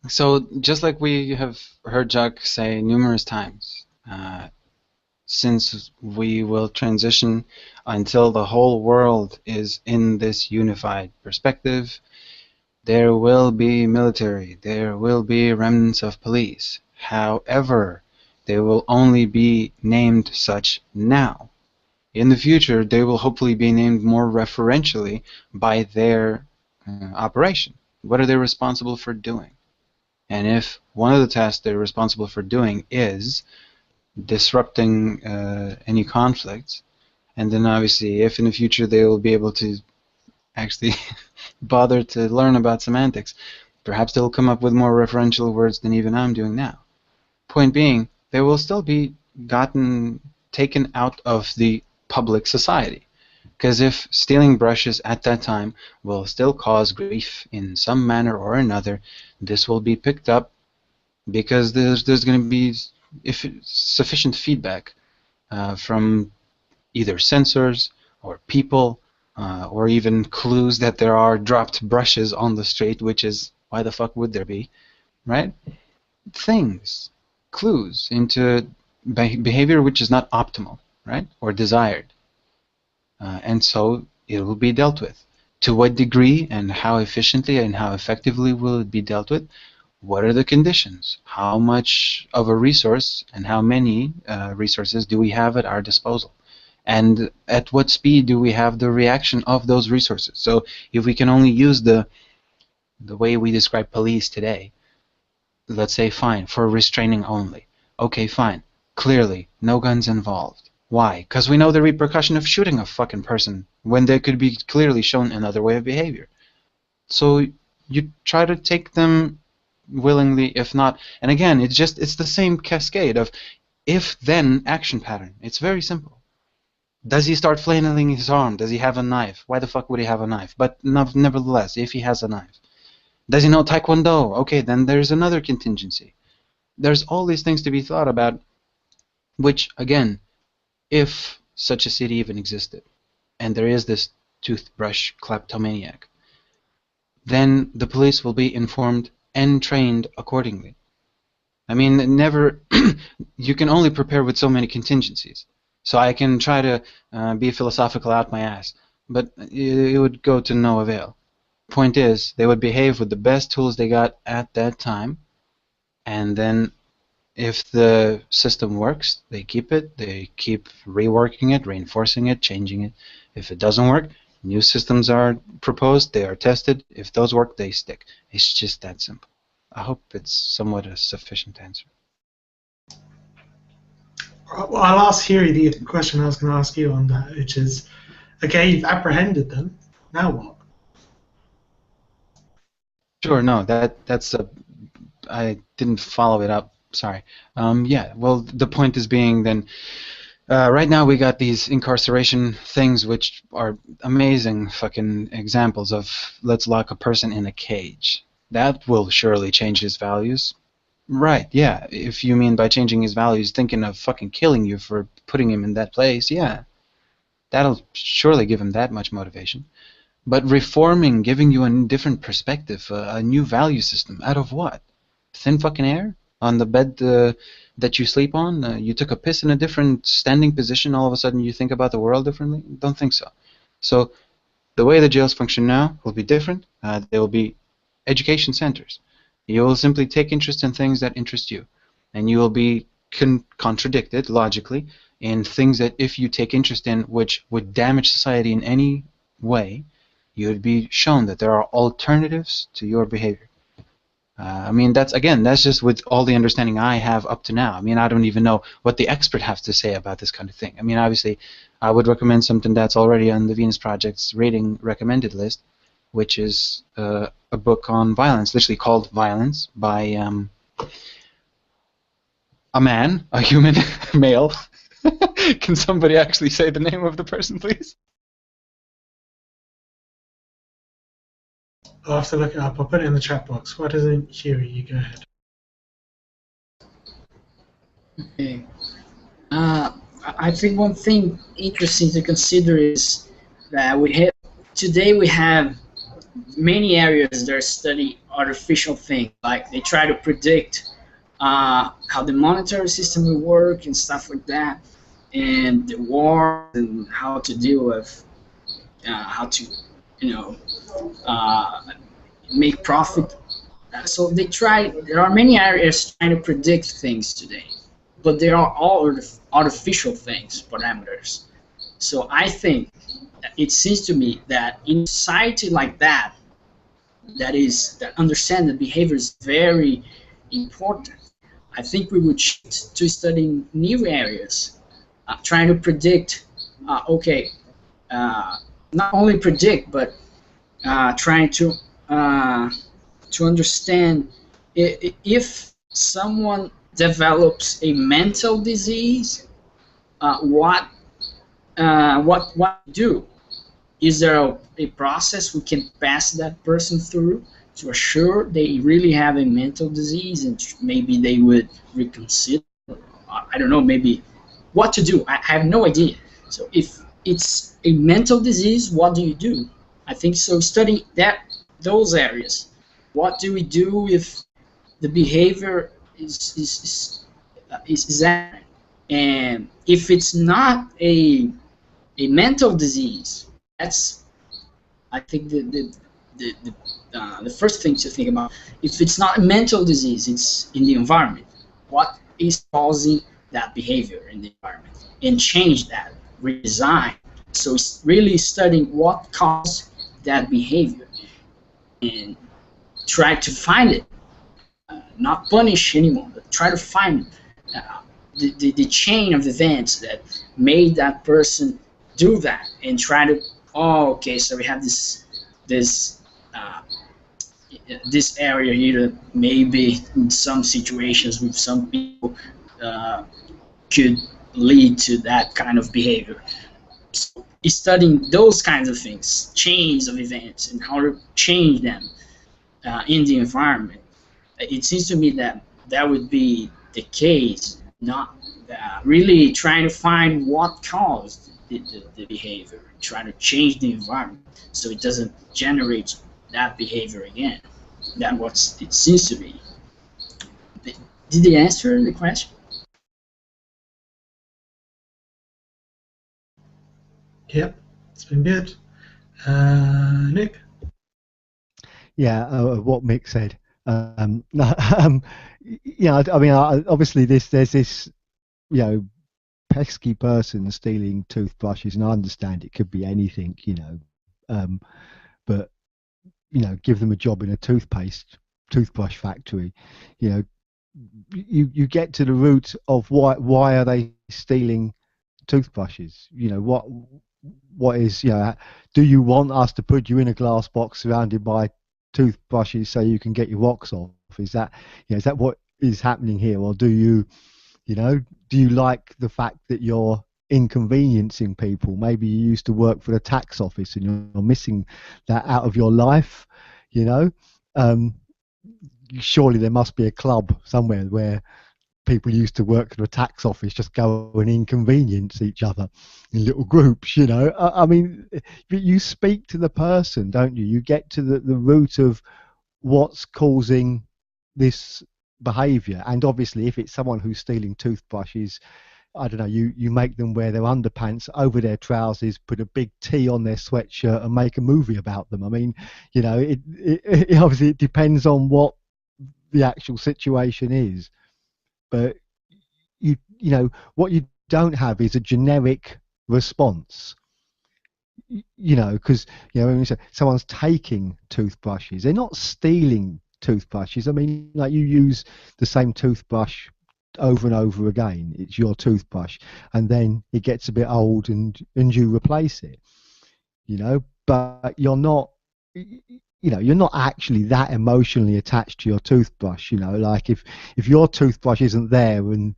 So just like we have heard Jacques say numerous times, since we will transition until the whole world is in this unified perspective, there will be military, there will be remnants of police. However, they will only be named such now. In the future, they will hopefully be named more referentially by their operation. What are they responsible for doing? And if one of the tasks they're responsible for doing is disrupting any conflicts, and then obviously if in the future they will be able to actually bother to learn about semantics, perhaps they'll come up with more referential words than even I'm doing now. Point being, they will still be taken out of the public society. Because if stealing brushes at that time will still cause grief in some manner or another, this will be picked up because there's going to be sufficient feedback from either sensors or people or even clues that there are dropped brushes on the street, which is, why the fuck would there be, right? Things, clues into behavior which is not optimal, right, or desired. And so it will be dealt with. To what degree and how efficiently and how effectively will it be dealt with? What are the conditions? How much of a resource and how many resources do we have at our disposal? And at what speed do we have the reaction of those resources? So if we can only use the way we describe police today, let's say fine, for restraining only. Okay, fine. Clearly, no guns involved. Why? Because we know the repercussion of shooting a fucking person when they could be clearly shown another way of behavior. So you try to take them willingly, if not. And again, it's the same cascade of if-then action pattern. It's very simple. Does he start flailing his arm? Does he have a knife? Why the fuck would he have a knife? But nevertheless, if he has a knife. Does he know Taekwondo? Okay, then there's another contingency. There's all these things to be thought about, which, again, if such a city even existed, and there is this toothbrush kleptomaniac, then the police will be informed and trained accordingly. I mean, never. You can only prepare with so many contingencies. So I can try to be philosophical out my ass, but it would go to no avail. Point is, they would behave with the best tools they got at that time, and then if the system works, they keep it. They keep reworking it, reinforcing it, changing it. If it doesn't work, new systems are proposed. They are tested. If those work, they stick. It's just that simple. I hope it's somewhat a sufficient answer. Well, I'll ask Hiri the question I was going to ask you on that, which is, okay, you've apprehended them. Now what? Sure. No, that's a. I didn't follow it up. Sorry. Yeah. Well, the point is being then. Right now we got these incarceration things, which are amazing fucking examples of let's lock a person in a cage. That will surely change his values. Right, yeah. If you mean by changing his values, thinking of fucking killing you for putting him in that place, yeah. That'll surely give him that much motivation. But reforming, giving you a different perspective, a new value system, out of what? Thin fucking air? On the bed that you sleep on? You took a piss in a different standing position, all of a sudden you think about the world differently? Don't think so. So the way the jails function now will be different. They will be education centers. You will simply take interest in things that interest you. And you will be contradicted, logically, in things that if you take interest in which would damage society in any way, you would be shown that there are alternatives to your behavior. I mean, that's just with all the understanding I have up to now. I mean, I don't even know what the expert has to say about this kind of thing. I mean, obviously, I would recommend something that's already on the Venus Project's rating recommended list, which is a book on violence, literally called Violence, by a man, a human male. Can somebody actually say the name of the person, please? I'll have to look it up. I'll put it in the chat box. Why doesn't Huey? You go ahead. Okay. I think one thing interesting to consider is that today we have many areas that study artificial things, like they try to predict how the monetary system will work and stuff like that, and the war and how to deal with how to, uh, make profit. So they try. There are many areas trying to predict things today, but they are all artificial things, parameters. So I think it seems to me that in society like that, that understand that behavior is very important. I think we would shift to studying new areas, trying to predict. Okay, not only predict, but trying to understand if someone develops a mental disease, what do? Is there a process we can pass that person through to assure they really have a mental disease, and maybe they would reconsider? I don't know, maybe what to do. I have no idea. So if it's a mental disease, what do you do? I think so. Studying those areas. What do we do if the behavior is that? And if it's not a mental disease, that's, I think, the first thing to think about. If it's not a mental disease, it's in the environment. What is causing that behavior in the environment? And change that, redesign. So it's really studying what caused that behavior and try to find it. Not punish anymore, but try to find the chain of events that made that person do that, and try to, oh, okay, so we have this area here that maybe in some situations with some people could lead to that kind of behavior. So studying those kinds of things, chains of events, and how to change them in the environment. It seems to me that that would be the case, not really trying to find what caused the behavior, trying to change the environment so it doesn't generate that behavior again. That's what it seems to be. Did they answer the question? Yep, it's been good. Nick? Yeah, what Mick said. No, yeah, I mean, obviously there's this, pesky person stealing toothbrushes, and I understand it could be anything, but give them a job in a toothbrush factory. You get to the root of why are they stealing toothbrushes? What is, do you want us to put you in a glass box surrounded by toothbrushes so you can get your rocks off? Is that what is happening here? Or do you like the fact that you're inconveniencing people? Maybe you used to work for the tax office and you're missing that out of your life. Surely there must be a club somewhere where people used to work for the tax office just go and inconvenience each other in little groups. I mean, you speak to the person, don't you? You get to the root of what's causing this behavior. And obviously if it's someone who's stealing toothbrushes, I don't know, you make them wear their underpants over their trousers, put a big T on their sweatshirt and make a movie about them. I mean, it obviously it depends on what the actual situation is. But what you don't have is a generic response. Because when we say someone's taking toothbrushes, they're not stealing toothbrushes. I mean, like, you use the same toothbrush over and over again. It's your toothbrush, and then it gets a bit old, and you replace it. But you're not. You're not actually that emotionally attached to your toothbrush. Like if your toothbrush isn't there and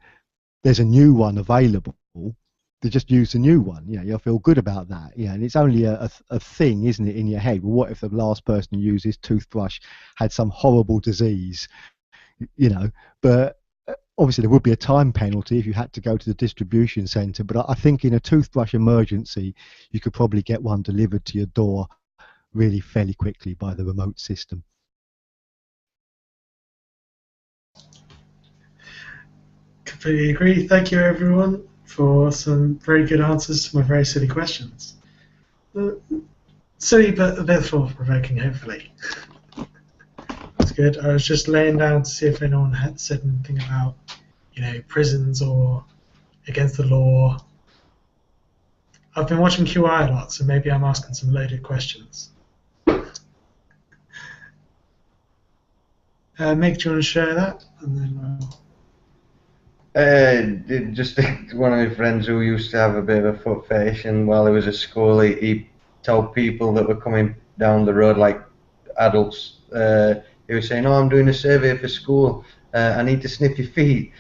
there's a new one available, they just use a new one. You know, you'll feel good about that. Yeah, and it's only a thing, isn't it, in your head? Well, what if the last person who used this toothbrush had some horrible disease? You know, but obviously there would be a time penalty if you had to go to the distribution centre. But I think in a toothbrush emergency, you could probably get one delivered to your door really fairly quickly by the remote system. Completely agree. Thank you, everyone, for some very good answers to my very silly questions. Silly, but a bit thought-provoking, hopefully. That's good. I was just laying down to see if anyone had said anything about, you know, prisons or against the law. I've been watching QI a lot, so maybe I'm asking some loaded questions. Mick, do you want to share that? And then Just one of my friends who used to have a bit of a foot fetish, and while he was at school, he told people that were coming down the road, like adults, he was saying, "Oh, I'm doing a survey for school. I need to sniff your feet,"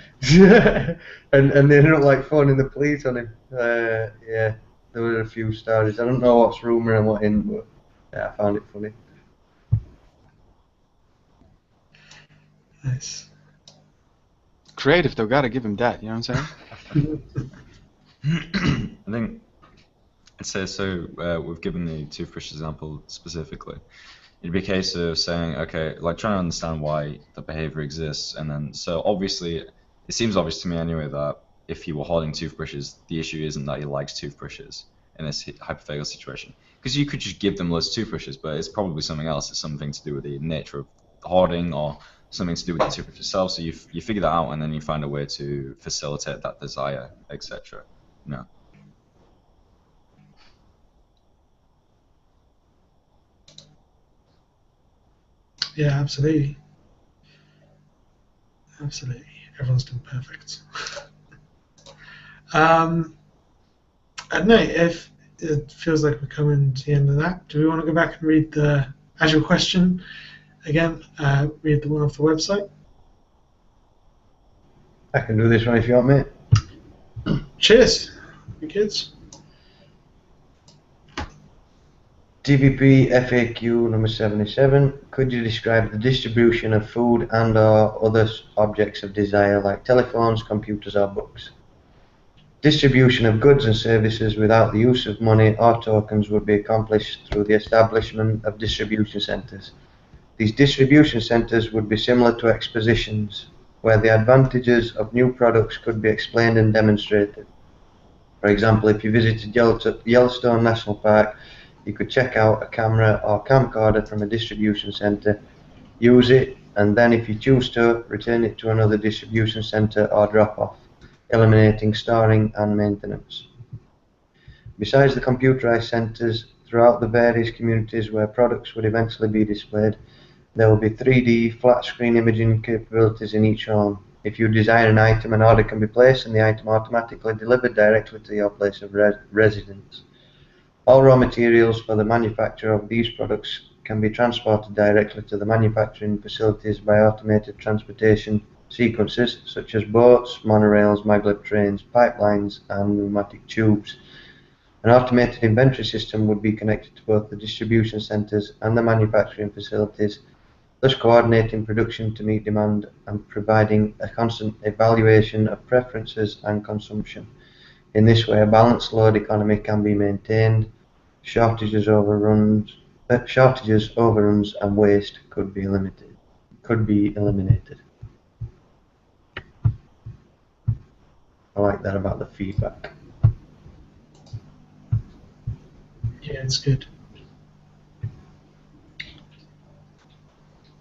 and they ended up like phoning the police on him. Yeah, there were a few stories. I don't know what's rumour and what in, but yeah, I found it funny. nice. Creative though, gotta give him that. You know what I'm saying? I think I'd say so. We've given the toothbrush example specifically. It'd be a case of saying, okay, like trying to understand why the behavior exists, and then so obviously, it seems obvious to me anyway that if he were holding toothbrushes, the issue isn't that he likes toothbrushes in this hypothetical situation, because you could just give them loads of toothbrushes, but it's probably something else. It's something to do with the nature of hoarding or something to do with the toothbrush itself. So you figure that out, and then you find a way to facilitate that desire, etc. No. Yeah, absolutely. Absolutely. Everyone's done perfect. I don't know if it feels like we're coming to the end of that. Do we want to go back and read the actual question again? Read the one off the website? I can do this one if you want, mate. Cheers, you kids. TVP FAQ number 77. Could you describe the distribution of food and/or other objects of desire like telephones, computers, or books? Distribution of goods and services without the use of money or tokens would be accomplished through the establishment of distribution centres. These distribution centres would be similar to expositions, where the advantages of new products could be explained and demonstrated. For example, if you visited Yellowstone National Park, you could check out a camera or camcorder from a distribution centre, use it, and then if you choose to, return it to another distribution centre or drop off, eliminating storing and maintenance. Besides the computerised centres, throughout the various communities where products would eventually be displayed, there will be 3D flat screen imaging capabilities in each home. If you desire an item, an order can be placed and the item automatically delivered directly to your place of residence. All raw materials for the manufacture of these products can be transported directly to the manufacturing facilities by automated transportation sequences such as boats, monorails, maglev trains, pipelines, and pneumatic tubes. An automated inventory system would be connected to both the distribution centres and the manufacturing facilities, thus coordinating production to meet demand and providing a constant evaluation of preferences and consumption. In this way, a balanced load economy can be maintained, shortages, overruns, and waste could be eliminated. I like that about the feedback. Yeah, it's good.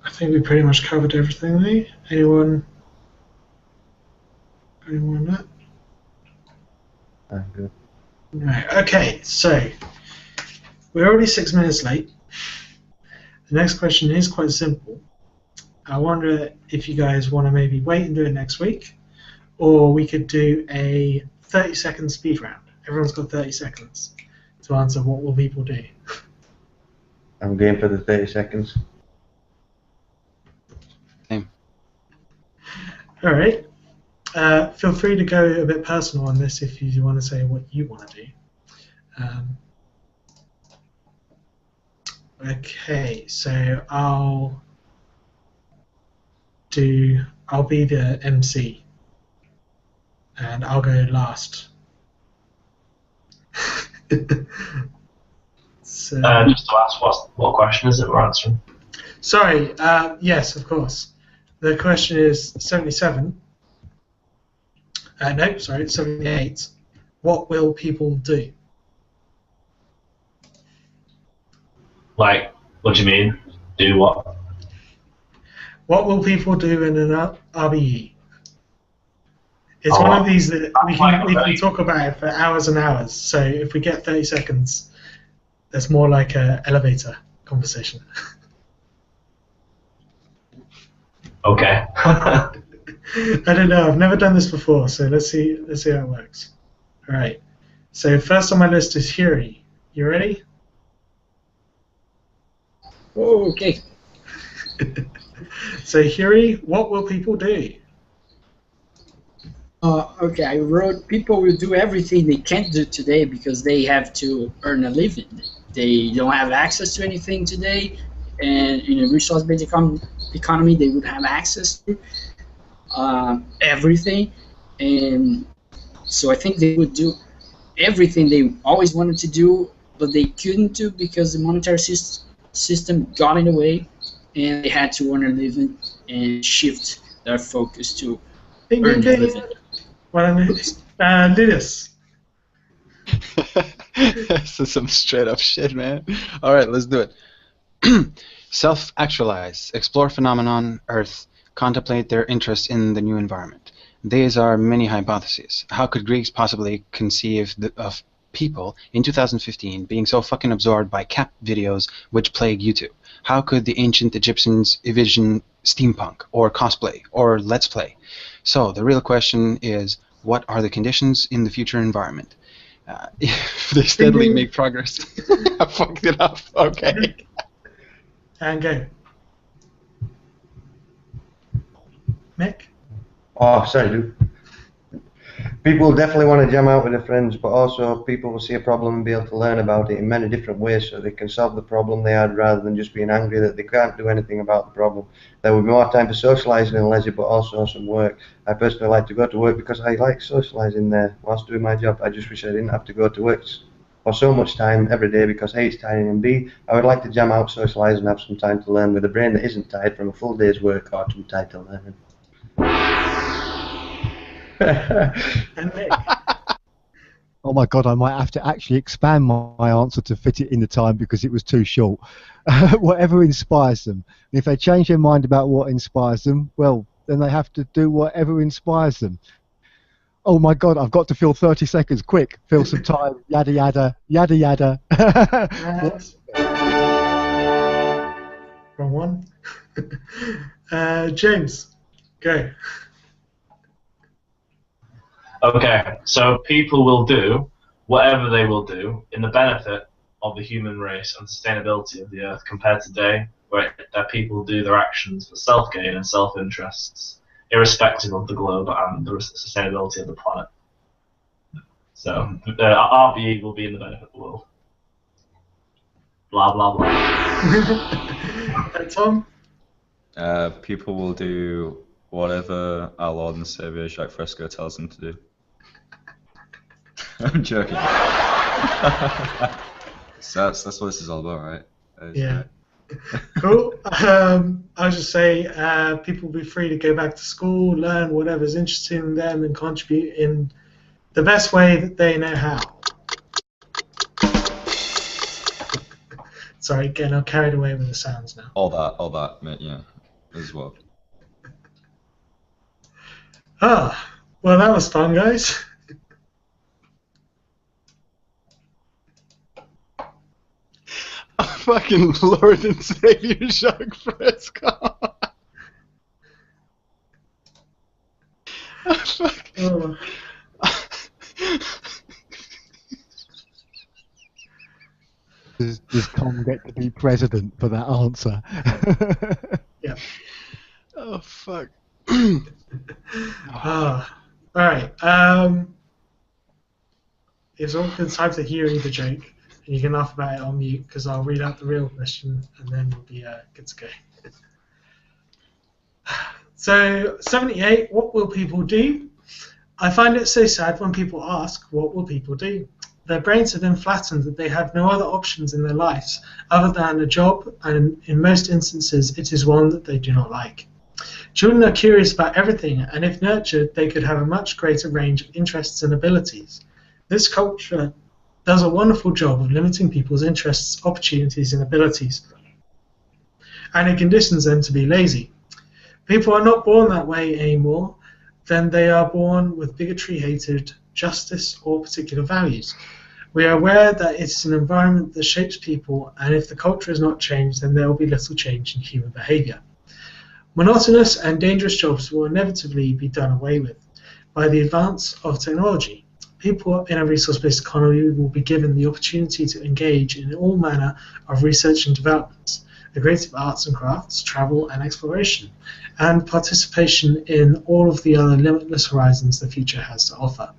I think we pretty much covered everything there. Anyone on that? I'm good. Right, okay, so we're already 6 minutes late. The next question is quite simple. I wonder if you guys want to maybe wait and do it next week, or we could do a 30-second speed round. Everyone's got 30 seconds to answer what will people do. I'm game for the 30 seconds. Same. All right. feel free to go a bit personal on this if you want to say what you want to do. Okay, so I'll be the MC, and I'll go last. So, just to ask, what question is it we're answering? sorry, yes, of course. The question is 77. No, sorry, 78. What will people do? Like, what do you mean? Do what? What will people do in an RBE? It's one of these that we can talk about it for hours and hours. So if we get 30 seconds, that's more like an elevator conversation. Okay. I don't know. I've never done this before, so let's see how it works. All right. So first on my list is Huri. You ready? Oh, okay. So Huri, what will people do? Okay, I wrote people will do everything they can't do today because they have to earn a living. They don't have access to anything today, and in a resource-based economy, they would have access to everything. And so I think they would do everything they always wanted to do, but they couldn't do because the monetary system got in the way, and they had to earn a living and shift their focus to earn a living. Well, Linus. This is some straight up shit, man. All right, let's do it. Self-actualize, explore phenomenon Earth, contemplate their interest in the new environment. These are many hypotheses. How could Greeks possibly conceive of people in 2015 being so fucking absorbed by cat videos which plague YouTube? How could the ancient Egyptians envision steampunk or cosplay or let's play? So the real question is, what are the conditions in the future environment? If they steadily make progress. I fucked it up. Okay. And go. Mick? Oh, sorry, dude. People will definitely want to jam out with their friends, but also people will see a problem and be able to learn about it in many different ways so they can solve the problem they had rather than just being angry that they can't do anything about the problem. There will be more time for socialising and leisure, but also some work. I personally like to go to work because I like socialising there whilst doing my job. I just wish I didn't have to go to work for so much time every day because A, it's tiring, and B, I would like to jam out, socialise and have some time to learn with a brain that isn't tired from a full day's work or too tired to learn. And Mick? Oh my God, I might have to actually expand my answer to fit it in the time because it was too short. Whatever inspires them. And if they change their mind about what inspires them, well, then they have to do whatever inspires them. Oh my God, I've got to fill 30 seconds. Quick, fill some time. Yada, yada, yada, yada. Wrong one. James, go. Okay, so people will do whatever they will do in the benefit of the human race and sustainability of the Earth compared to today, where people do their actions for self-gain and self-interests, irrespective of the globe and the sustainability of the planet. So RBE will be in the benefit of the world. Blah, blah, blah. Tom? People will do whatever our Lord and Saviour Jacques Fresco tells them to do. I'm joking. So that's what this is all about, right? Yeah. Cool. I'll just say people will be free to go back to school, learn whatever's interesting in them, and contribute in the best way that they know how. Sorry, getting carried away with the sounds now. All that, yeah, as well. Well, that was fun, guys. Fucking Lord and Savior Jacques Fresco. Oh. Does Tom get to be president for that answer? Yeah. Oh, fuck. All right. It's all good time to hear the joke, and you can laugh about it on mute because I'll read out the real question, and then we'll be good to go. So 78. What will people do? I find it so sad when people ask, what will people do? Their brains have been flattened that they have no other options in their lives other than a job, and in most instances it is one that they do not like. Children are curious about everything, and if nurtured, they could have a much greater range of interests and abilities. This culture does a wonderful job of limiting people's interests, opportunities, and abilities, and it conditions them to be lazy. People are not born that way anymore. Then they are born with bigotry, hatred, justice, or particular values. We are aware that it's an environment that shapes people, and if the culture is not changed, then there will be little change in human behavior. Monotonous and dangerous jobs will inevitably be done away with by the advance of technology. People in a resource-based economy will be given the opportunity to engage in all manner of research and developments, the creative arts and crafts, travel and exploration, and participation in all of the other limitless horizons the future has to offer.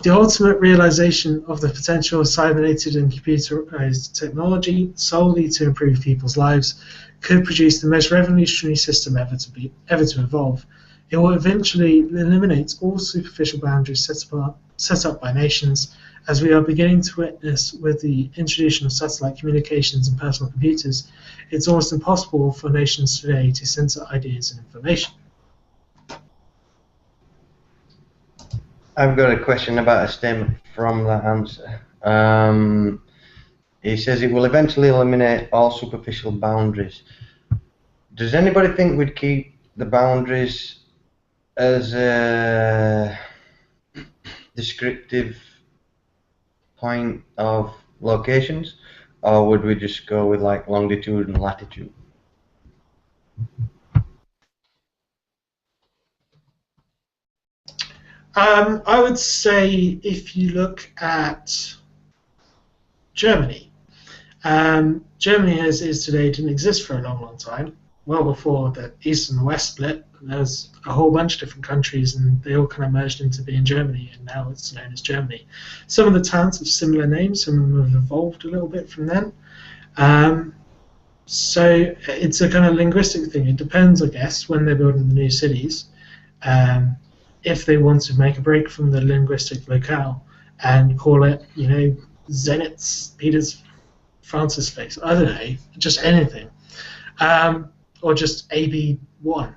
The ultimate realization of the potential of cybernetic and computerized technology solely to improve people's lives could produce the most revolutionary system ever to evolve. It will eventually eliminate all superficial boundaries set up by nations, as we are beginning to witness with the introduction of satellite communications and personal computers. It's almost impossible for nations today to censor ideas and information. I've got a question about a statement from that answer. He says it will eventually eliminate all superficial boundaries. Does anybody think we'd keep the boundaries as a descriptive point of locations, or would we just go with like longitude and latitude? I would say if you look at Germany, Germany as it is today didn't exist for a long, long time. Well before the East and the West split, there's a whole bunch of different countries, and they all kind of merged into being Germany, and now it's known as Germany. Some of the towns have similar names, some of them have evolved a little bit from then. So it's a kind of linguistic thing. It depends, I guess, when they're building the new cities, if they want to make a break from the linguistic locale and call it, you know, Zenit's, Peter's, Francis face. I don't know, just anything. Or just AB1.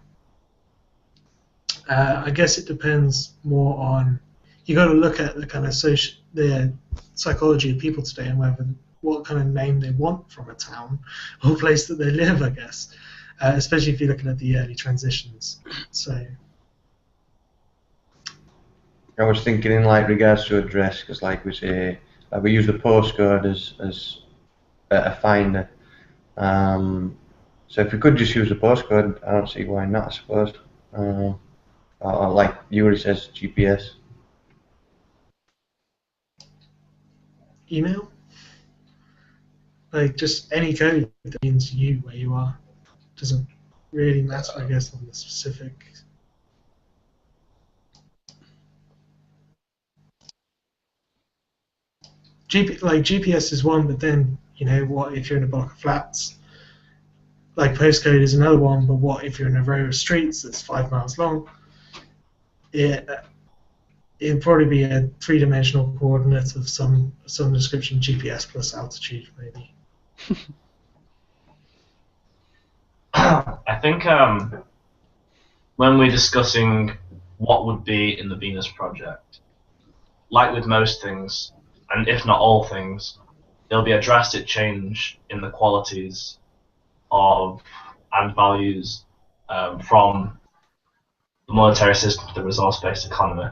I guess it depends more on, you got to look at the kind of the psychology of people today and what kind of name they want from a town or place that they live, I guess, especially if you're looking at the early transitions. So I was thinking in like regards to address, because like we say, we use the postcode as a finder. So if we could just use the postcode, I don't see why not, I suppose. Or like Yuri says, GPS. email, like just any code that means you where you are, doesn't really matter, I guess, on the specific. GPS is one, but then, you know, what if you're in a block of flats? Like postcode is another one, but what if you're in a row of streets that's 5 miles long? It'd probably be a three-dimensional coordinate of some description, GPS plus altitude, maybe. I think when we're discussing what would be in the Venus project, like with most things, and if not all things, there'll be a drastic change in the qualities of and values from the monetary system to the resource-based economy,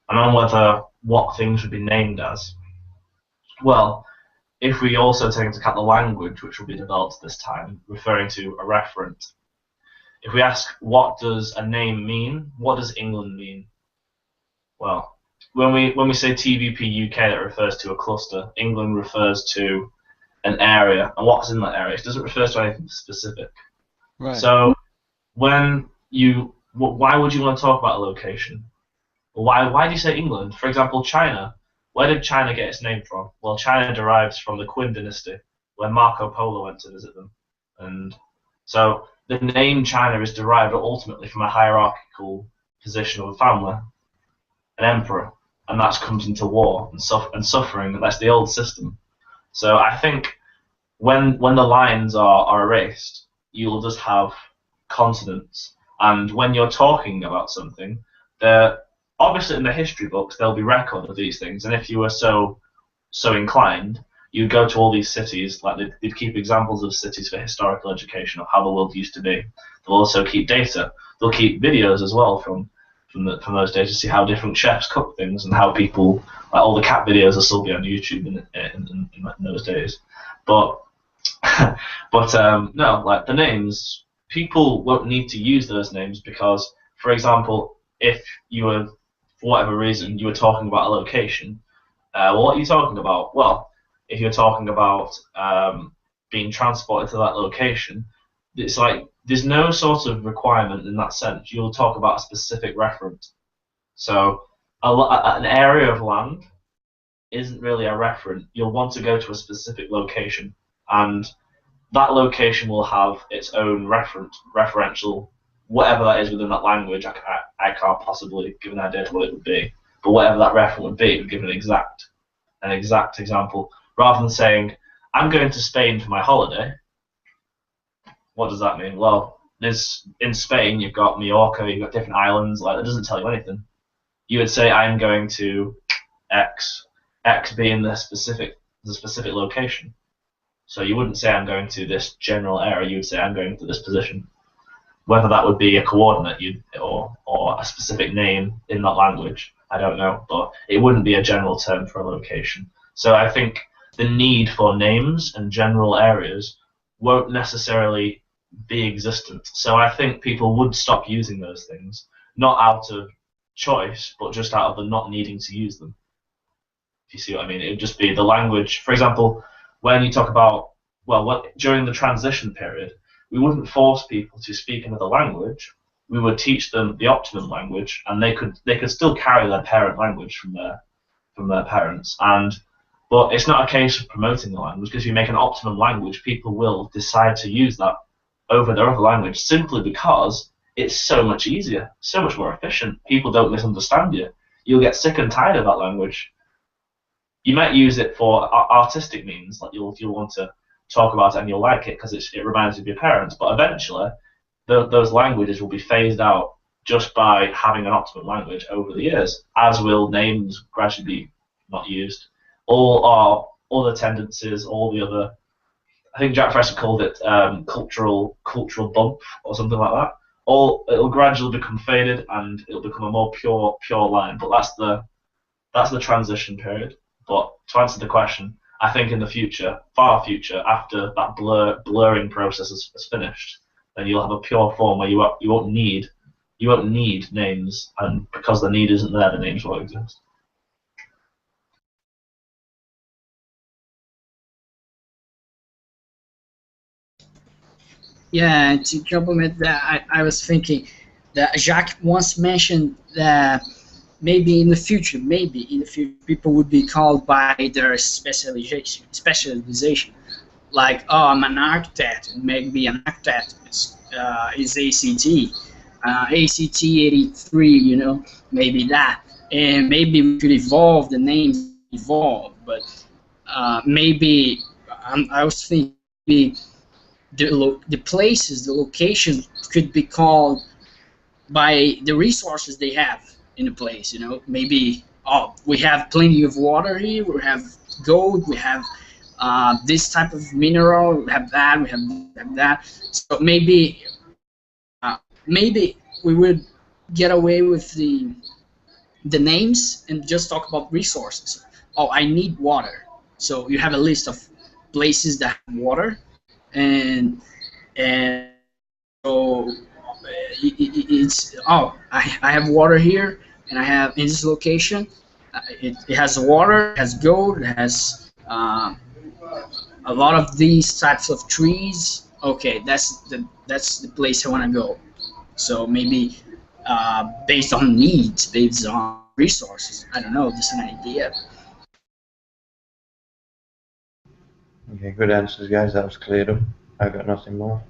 and on whether what things would be named as. Well, if we also take into account the language which will be developed this time, referring to a referent, if we ask what does a name mean, what does England mean? Well, when we say TVP UK, that refers to a cluster. England refers to an area, and what's in that area? It doesn't refer to anything specific. Right. So when why would you want to talk about a location? Why do you say England? For example, China. Where did China get its name from? Well, China derives from the Qin dynasty, where Marco Polo went to visit them. And so the name China is derived ultimately from a hierarchical position of a family, an emperor, and that comes into war and suffering, and that's the old system. So I think when the lines are erased, you'll just have consonants. And when you're talking about something, obviously in the history books there'll be record of these things, and if you were so inclined, you'd go to all these cities. Like they'd keep examples of cities for historical education of how the world used to be. They'll also keep data. They'll keep videos as well from those days to see how different chefs cook things and how people, like all the cat videos will still be on YouTube in those days. But no, like the names, people won't need to use those names because, for example, if you were, for whatever reason, you were talking about a location, well, what are you talking about? Well, if you're talking about being transported to that location, it's like there's no sort of requirement in that sense. You'll talk about a specific reference. So an area of land isn't really a referent. You'll want to go to a specific location, and that location will have its own referential, whatever that is within that language. I can't possibly give an idea of what it would be, but whatever that reference would be, it would give an exact example. Rather than saying, I'm going to Spain for my holiday, what does that mean? Well, in Spain, you've got Mallorca, you've got different islands, like that doesn't tell you anything. You would say, I'm going to X being the specific location. So you wouldn't say, I'm going to this general area, you would say, I'm going to this position. Whether that would be a coordinate or a specific name in that language, I don't know, but it wouldn't be a general term for a location. So I think the need for names and general areas won't necessarily be existent. So I think people would stop using those things, not out of choice, but just out of the not needing to use them. If you see what I mean, it would just be the language. For example, when you talk about, during the transition period, we wouldn't force people to speak another language. We would teach them the optimum language, and they could still carry their parent language from their parents. But it's not a case of promoting the language, because if you make an optimum language, people will decide to use that over their other language simply because it's so much easier, so much more efficient. People don't misunderstand you. You'll get sick and tired of that language. You might use it for artistic means, like you'll want to talk about it and you'll like it because it reminds you of your parents. But eventually, those languages will be phased out just by having an optimum language over the years, as will names gradually be not used. All our other tendencies, all the other, I think Jack Frost called it cultural bump or something like that. It'll gradually become faded and it'll become a more pure line. But that's the transition period. But to answer the question, I think in the future, far future, after that blurring process is finished, then you'll have a pure form where you won't need names, and because the need isn't there, the names won't exist. Yeah, to complement that, I was thinking that Jacques once mentioned that maybe in the future, people would be called by their specialization. Like, oh, I'm an architect, and maybe an architect is ACT 83, maybe that. And maybe we could evolve, the names evolve, but maybe, I was thinking, the places, the locations could be called by the resources they have in the place. Maybe, we have plenty of water here, we have gold, we have this type of mineral, we have that, we have that. So maybe we would get away with the names and just talk about resources. Oh, I need water. So you have a list of places that have water, and so it's, I have water here, and I have in this location, it has water, it has gold, it has a lot of these types of trees. Okay, that's the place I want to go. So maybe based on needs, based on resources. I don't know, just an idea. Okay, good answers, guys. That was cleared up. I've got nothing more.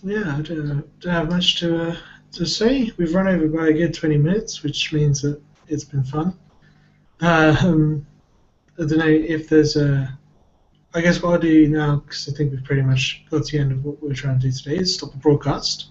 Yeah, I don't have much to say. We've run over by a good 20 minutes, which means that it's been fun. I don't know if there's a... I guess what I'll do now, because I think we've pretty much got to the end of what we're trying to do today, is stop the broadcast.